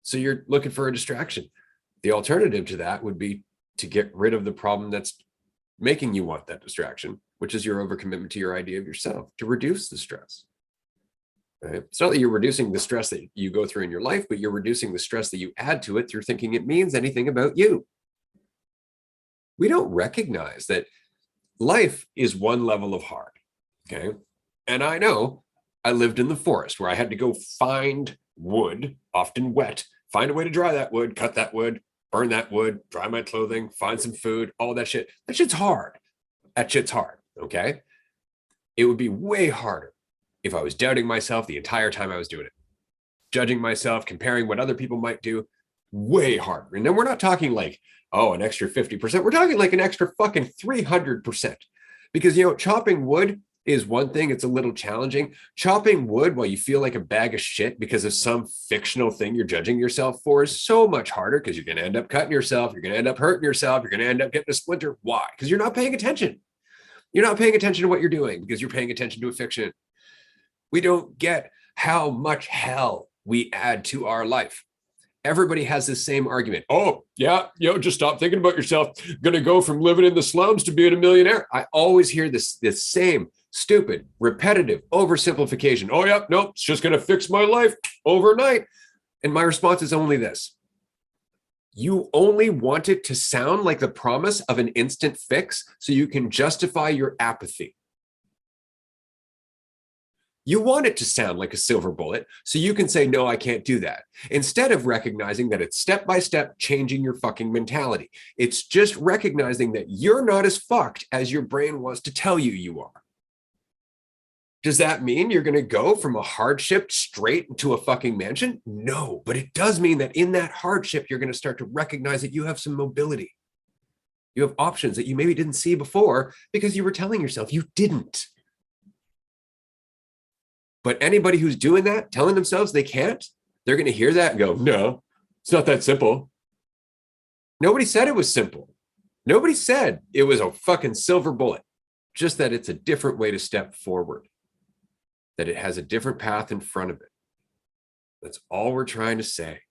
So you're looking for a distraction. The alternative to that would be to get rid of the problem that's making you want that distraction, which is your overcommitment to your idea of yourself, to reduce the stress. Right? It's not that you're reducing the stress that you go through in your life, but you're reducing the stress that you add to it through thinking it means anything about you. We don't recognize that life is one level of hard. Okay. And I know I lived in the forest where I had to go find wood, often wet, find a way to dry that wood, cut that wood, burn that wood, dry my clothing, find some food, all that shit. That shit's hard. That shit's hard. Okay. It would be way harder if I was doubting myself the entire time I was doing it, judging myself, comparing what other people might do. Way harder. And then we're not talking like, oh, an extra 50%. We're talking like an extra fucking 300%. Because, chopping wood is one thing. It's a little challenging. Chopping wood while you feel like a bag of shit because of some fictional thing you're judging yourself for is so much harder, because you're going to end up cutting yourself. You're going to end up hurting yourself. You're going to end up getting a splinter. Why? Because you're not paying attention. You're not paying attention to what you're doing because you're paying attention to a fiction. We don't get how much hell we add to our life. Everybody has this same argument. Oh, yeah, just stop thinking about yourself. Going to go from living in the slums to being a millionaire. I always hear this same stupid, repetitive oversimplification. Oh, yeah, nope, it's just going to fix my life overnight. And my response is only this. You only want it to sound like the promise of an instant fix so you can justify your apathy. You want it to sound like a silver bullet so you can say, no, I can't do that, instead of recognizing that it's step-by-step changing your fucking mentality. It's just recognizing that you're not as fucked as your brain wants to tell you you are. Does that mean you're going to go from a hardship straight into a fucking mansion? No, but it does mean that in that hardship, you're going to start to recognize that you have some mobility. You have options that you maybe didn't see before because you were telling yourself you didn't. But anybody who's doing that, telling themselves they can't, they're going to hear that and go, no, it's not that simple. Nobody said it was simple. Nobody said it was a fucking silver bullet, just that it's a different way to step forward, that it has a different path in front of it. That's all we're trying to say,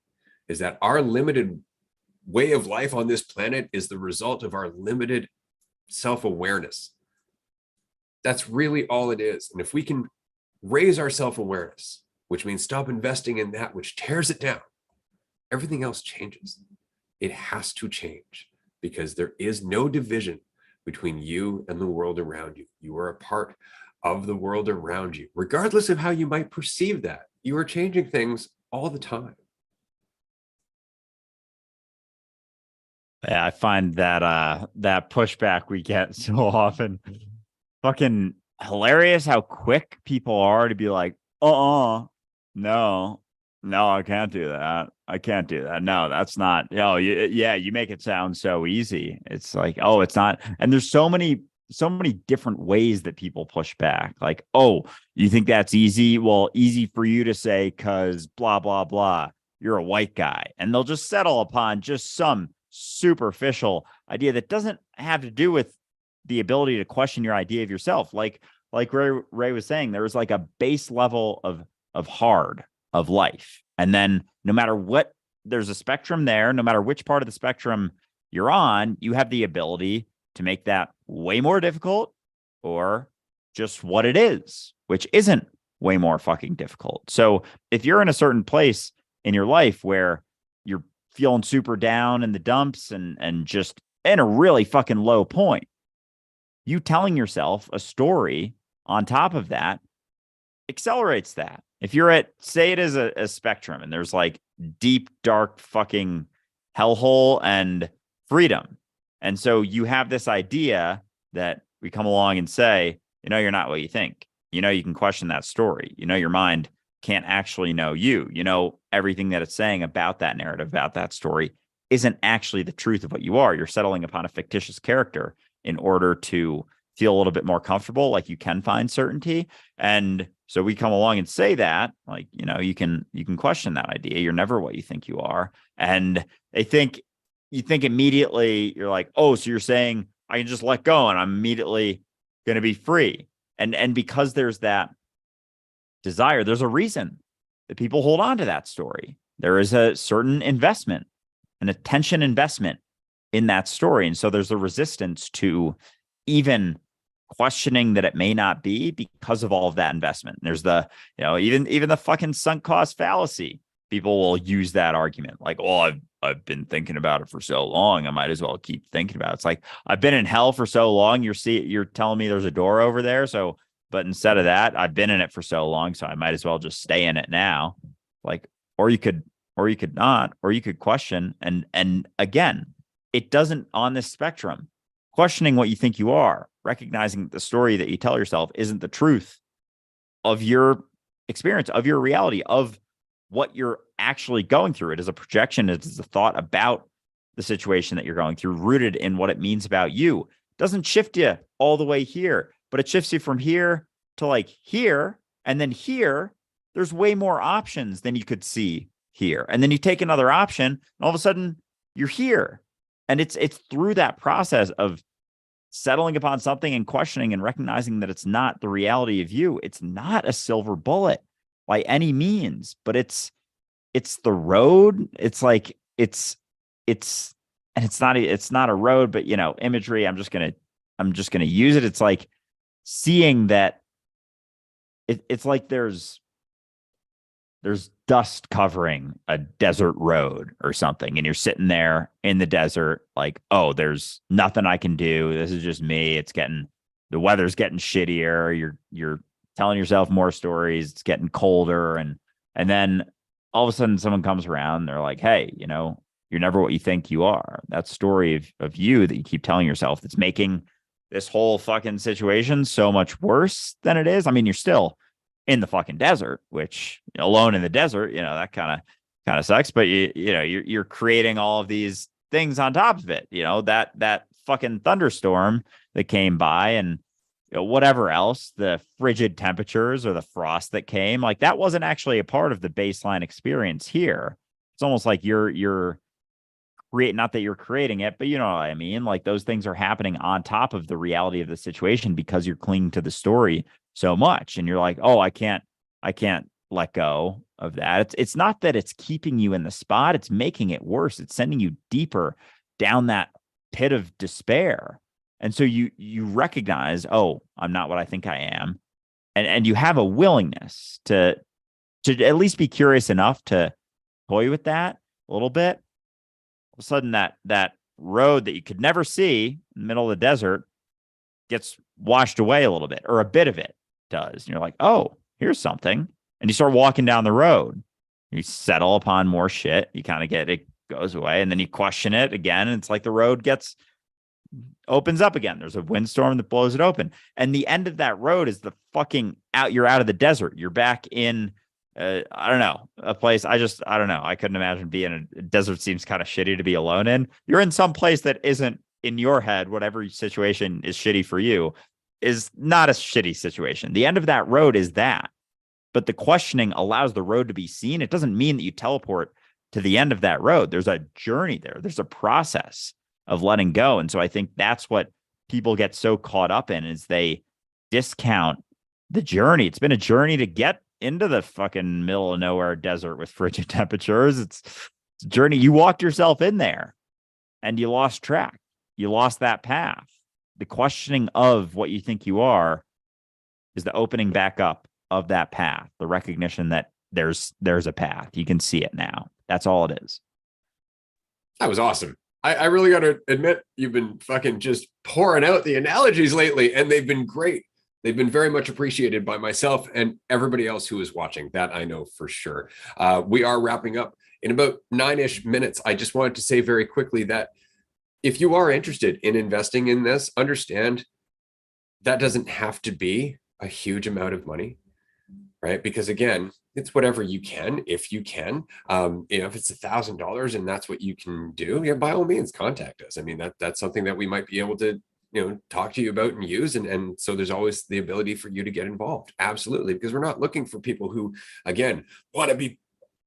is that our limited way of life on this planet is the result of our limited self-awareness. That's really all it is. And if we can raise our self-awareness, which means stop investing in that which tears it down, everything else changes. It has to change, because there is no division between you and the world around you. You are a part of the world around you, regardless of how you might perceive that. You are changing things all the time. Yeah, I find that that pushback we get so often fucking hilarious, how quick people are to be like, no, I can't do that. I can't do that. No, that's not, you make it sound so easy. It's like, oh, it's not. And there's so many different ways that people push back. Like, oh, you think that's easy? Well, easy for you to say, cause blah, blah, blah. You're a white guy. And they'll just settle upon just some superficial idea that doesn't have to do with the ability to question your idea of yourself. Like Ray was saying, there was like a base level of hard of life. And then no matter what, there's a spectrum there, no matter which part of the spectrum you're on, you have the ability to make that way more difficult, or just what it is, which isn't way more fucking difficult. So if you're in a certain place in your life where you're feeling super down in the dumps and just in a really fucking low point, you telling yourself a story on top of that accelerates that. If you're at, say it is a spectrum and there's like deep, dark fucking hellhole and freedom. And so you have this idea that we come along and say, you're not what you think. You can question that story. Your mind can't actually know you. Everything that it's saying about that narrative, about that story, isn't actually the truth of what you are. You're settling upon a fictitious character in order to feel a little bit more comfortable, like you can find certainty. And so we come along and say that, like, you can question that idea. You're never what you think you are. And you think immediately, you're like, oh, so you're saying I can just let go and I'm immediately going to be free. And because there's that desire, there's a reason that people hold on to that story. There is a certain investment, an attention investment in that story. And so there's a resistance to even questioning that it may not be because of all of that investment. And there's the, even the fucking sunk cost fallacy. People will use that argument like, oh, I've been thinking about it for so long, I might as well keep thinking about it. It's like, I've been in hell for so long. You're telling me there's a door over there. So, but instead of that, I've been in it for so long, so I might as well just stay in it now. Like, or you could not, or you could question. And again, it doesn't, on this spectrum, questioning what you think you are, recognizing that the story that you tell yourself isn't the truth of your experience, of your reality, of what you're actually going through. It is a projection. It is a thought about the situation that you're going through, rooted in what it means about you. It doesn't shift you all the way here, but it shifts you from here to like here. And then here, there's way more options than you could see here. And then you take another option and all of a sudden you're here. And it's through that process of settling upon something and questioning and recognizing that it's not the reality of you. It's not a silver bullet by any means, but it's the road. It's like, it's not a road, but imagery. I'm just going to use it. It's like seeing that it's like there's dust covering a desert road or something. And you're sitting there in the desert, like, oh, there's nothing I can do. This is just me. The weather's getting shittier. You're telling yourself more stories. It's getting colder. And then all of a sudden someone comes around. They're like, hey, you're never what you think you are. That story of you that you keep telling yourself, that's making this whole fucking situation so much worse than it is. I mean, you're still in the fucking desert, which alone in the desert, that kind of sucks. But you're creating all of these things on top of it. That fucking thunderstorm that came by, and whatever else, the frigid temperatures or the frost that came, like that wasn't actually a part of the baseline experience here. It's almost like you're create, not that you're creating it, but you know what I mean? Like those things are happening on top of the reality of the situation because you're clinging to the story so much. And you're like, oh, I can't let go of that. It's not that it's keeping you in the spot. It's making it worse. It's sending you deeper down that pit of despair. And so you recognize, oh, I'm not what I think I am. And you have a willingness to at least be curious enough to toy with that a little bit. All of a sudden that road that you could never see in the middle of the desert gets washed away a little bit, or a bit of it does. And you're like, oh, here's something. And you start walking down the road. You settle upon more shit. You kind of get it goes away. And then you question it again. And it's like the road opens up again. There's a windstorm that blows it open. And the end of that road is the fucking you're out of the desert. You're back in, I don't know, a place. I don't know. I couldn't imagine being in a desert. Seems kind of shitty to be alone in. You're in some place that isn't in your head. Whatever situation is shitty for you is not a shitty situation. The end of that road is that. But the questioning allows the road to be seen. It doesn't mean that you teleport to the end of that road. There's a journey there. There's a process of letting go. And so I think that's what people get so caught up in, is they discount the journey. It's been a journey to get into the fucking middle of nowhere desert with frigid temperatures. It's a journey. You walked yourself in there and you lost track. You lost that path. the questioning of what you think you are is the opening back up of that path, the recognition that there's a path. You can see it now. That's all it is. That was awesome. I really got to admit, you've been fucking just pouring out the analogies lately, and they've been great. They've been very much appreciated by myself and everybody else who is watching. That I know for sure. We are wrapping up in about 9-ish minutes. I just wanted to say very quickly that if you are interested in investing in this, understand that doesn't have to be a huge amount of money, right? Because again, it's whatever you can, if you can. If it's $1,000 and that's what you can do, yeah, by all means, contact us. I mean, that's something that we might be able to, talk to you about and use. And so there's always the ability for you to get involved. Absolutely. Because we're not looking for people who, again, want to be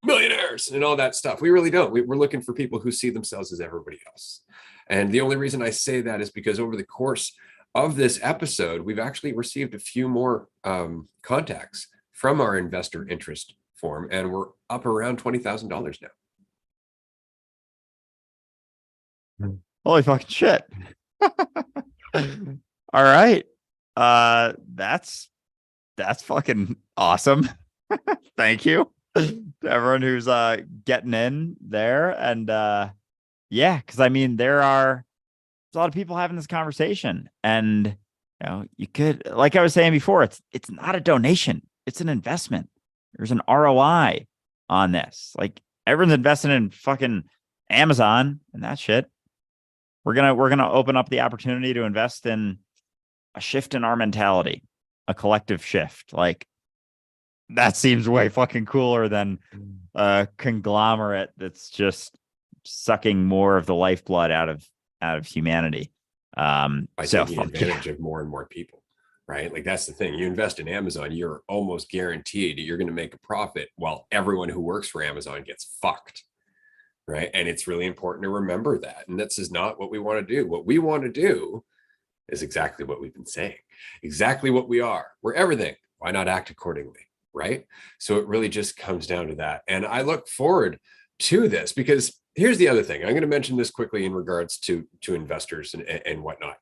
millionaires and all that stuff. We really don't. We're looking for people who see themselves as everybody else. And the only reason I say that is because over the course of this episode, we've actually received a few more contacts from our investor interest form, and we're up around $20,000 now. Holy fucking shit. All right. That's fucking awesome. Thank you to everyone who's getting in there. And yeah, because I mean there's a lot of people having this conversation, and you could, like I was saying before, it's not a donation, it's an investment. There's an ROI on this. Like, everyone's investing in fucking Amazon and that shit. We're gonna open up the opportunity to invest in a shift in our mentality, a collective shift. Like, that seems way fucking cooler than a conglomerate that's just sucking more of the lifeblood out of humanity. By taking advantage of more and more people, right? Like, that's the thing. You invest in Amazon, you're almost guaranteed you're going to make a profit, while everyone who works for Amazon gets fucked, right? And it's really important to remember that. And this is not what we want to do. What we want to do is exactly what we've been saying, exactly what we are. We're everything. Why not act accordingly, right? So it really just comes down to that. And I look forward to this, because here's the other thing. I'm going to mention this quickly in regards to investors and whatnot.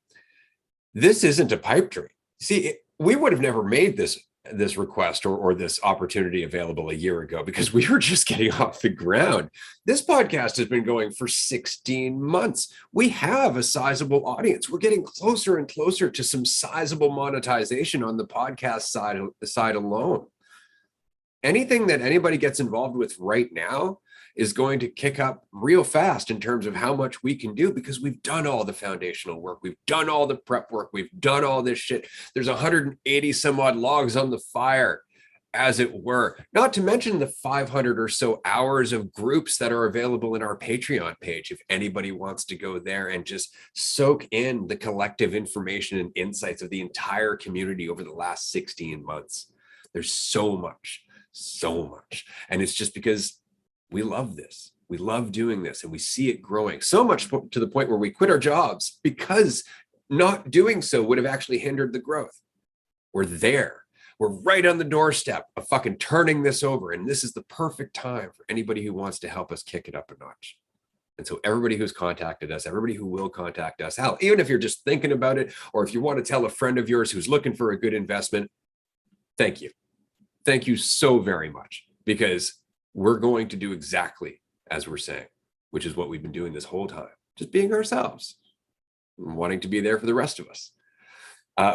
This isn't a pipe dream. See, we would have never made this request or this opportunity available a year ago, because we were just getting off the ground. This podcast has been going for 16 months. We have a sizable audience. We're getting closer and closer to some sizable monetization on the podcast side alone. Anything that anybody gets involved with right now is going to kick up real fast in terms of how much we can do, because we've done all the foundational work. We've done all the prep work. We've done all this shit. There's 180 some odd logs on the fire, as it were, not to mention the 500 or so hours of groups that are available in our Patreon page. If anybody wants to go there and just soak in the collective information and insights of the entire community over the last 16 months, there's so much. And it's just because we love this. We love doing this, and we see it growing so much to the point where we quit our jobs because not doing so would have actually hindered the growth. We're there. We're right on the doorstep of fucking turning this over. And this is the perfect time for anybody who wants to help us kick it up a notch. And so everybody who's contacted us, everybody who will contact us, hell, even if you're just thinking about it, or if you want to tell a friend of yours who's looking for a good investment, thank you. Thank you so very much, because we're going to do exactly as we're saying, which is what we've been doing this whole time, just being ourselves, wanting to be there for the rest of us.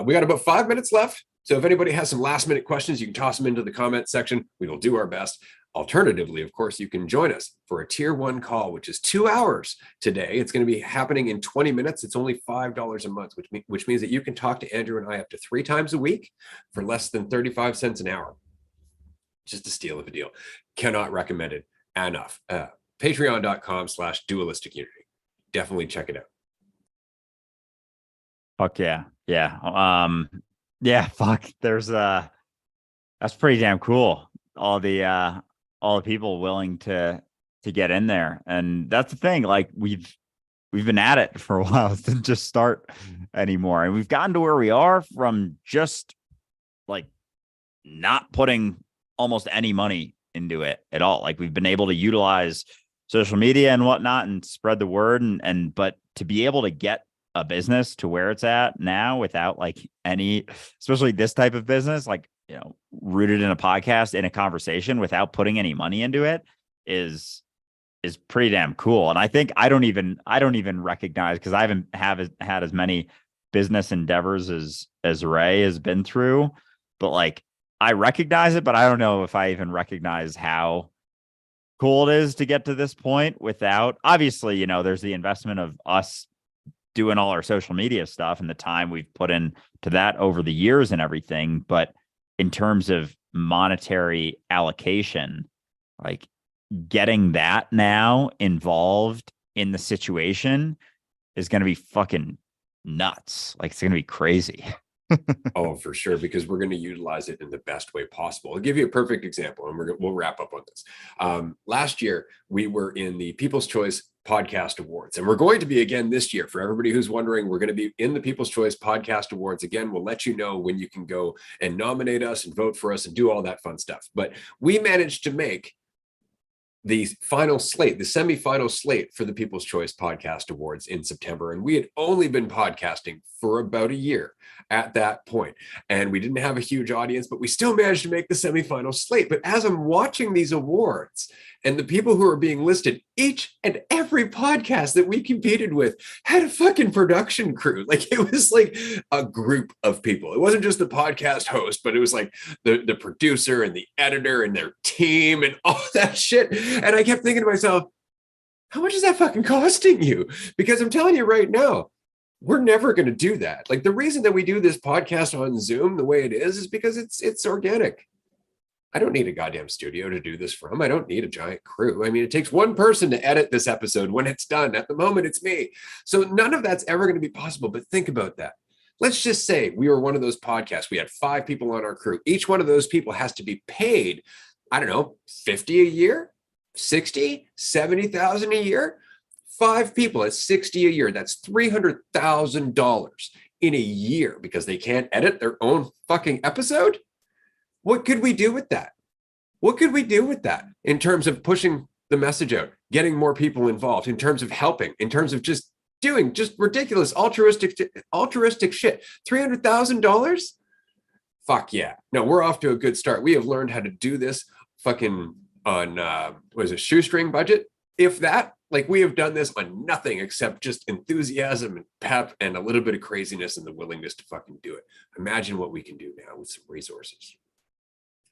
We got about 5 minutes left. So if anybody has some last minute questions, you can toss them into the comment section. We will do our best. Alternatively, of course, you can join us for a tier 1 call, which is 2 hours today. It's going to be happening in 20 minutes. It's only $5 a month, which means that you can talk to Andrew and I up to 3 times a week for less than 35 cents an hour. Just a steal of a deal. Cannot recommend it enough. Patreon.com/Dualistic Unity. Definitely check it out. Fuck yeah. Yeah. Yeah, fuck. That's pretty damn cool. All the people willing to get in there. And that's the thing. Like, we've been at it for a while. It didn't just start anymore. And we've gotten to where we are from just like not putting almost any money into it at all. Like, we've been able to utilize social media and whatnot and spread the word, but to be able to get a business to where it's at now without like any, especially this type of business, like, you know, rooted in a podcast, in a conversation without putting any money into it is pretty damn cool. And I think I don't even recognize, because I haven't had as many business endeavors as Ray has been through, but like I recognize it, but I don't know if I even recognize how cool it is to get to this point without, obviously, you know, there's the investment of us doing all our social media stuff and the time we've put in to that over the years and everything. But in terms of monetary allocation, like getting that now involved in the situation is going to be fucking nuts. Like it's going to be crazy. Oh, for sure, because we're going to utilize it in the best way possible. I'll give you a perfect example, and we'll wrap up on this. Last year, we were in the People's Choice Podcast Awards, and we're going to be again this year. For everybody who's wondering, we're going to be in the People's Choice Podcast Awards again. We'll let you know when you can go and nominate us and vote for us and do all that fun stuff. But we managed to make the final slate, the semifinal slate for the People's Choice Podcast Awards in September. And we had only been podcasting for about a year at that point. And we didn't have a huge audience, but we still managed to make the semifinal slate. But as I'm watching these awards and the people who are being listed, each and every podcast that we competed with had a fucking production crew. Like it was like a group of people. It wasn't just the podcast host, but it was like the producer and the editor and their team and all that shit. And I kept thinking to myself, how much is that fucking costing you? Because I'm telling you right now, we're never going to do that. Like the reason that we do this podcast on Zoom the way it is because it's organic. I don't need a goddamn studio to do this from. I don't need a giant crew. I mean, it takes one person to edit this episode when it's done. At the moment, it's me. So none of that's ever going to be possible. But think about that. Let's just say we were one of those podcasts. We had 5 people on our crew. Each one of those people has to be paid, I don't know, 50 a year, 60, 70,000 a year. 5 people at 60 a year. That's $300,000 in a year because they can't edit their own fucking episode. What could we do with that? What could we do with that in terms of pushing the message out, getting more people involved, in terms of helping, in terms of just doing just ridiculous altruistic shit? $300,000? Fuck yeah. No, we're off to a good start. We have learned how to do this fucking on, what is it, shoestring budget? If that, like we have done this on nothing except just enthusiasm and pep and a little bit of craziness and the willingness to fucking do it. Imagine what we can do now with some resources.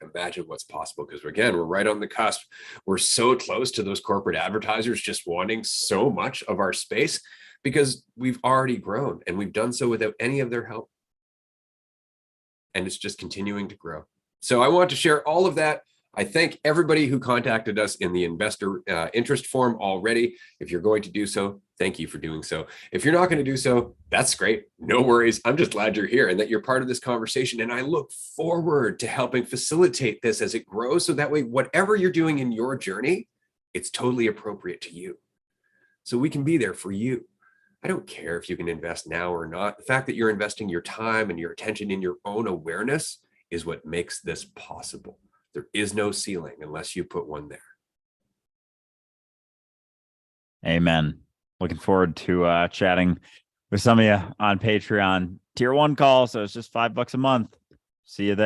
Imagine what's possible, because again, we're right on the cusp. We're so close to those corporate advertisers just wanting so much of our space because we've already grown and we've done so without any of their help. And it's just continuing to grow. So I want to share all of that. I thank everybody who contacted us in the investor interest form already. If you're going to do so, thank you for doing so. If you're not going to do so, that's great. No worries. I'm just glad you're here and that you're part of this conversation. And I look forward to helping facilitate this as it grows. So that way, whatever you're doing in your journey, it's totally appropriate to you. So we can be there for you. I don't care if you can invest now or not. The fact that you're investing your time and your attention in your own awareness is what makes this possible. There is no ceiling unless you put one there. Amen. Looking forward to chatting with some of you on Patreon. Tier 1 call. So it's just $5 a month. See you there.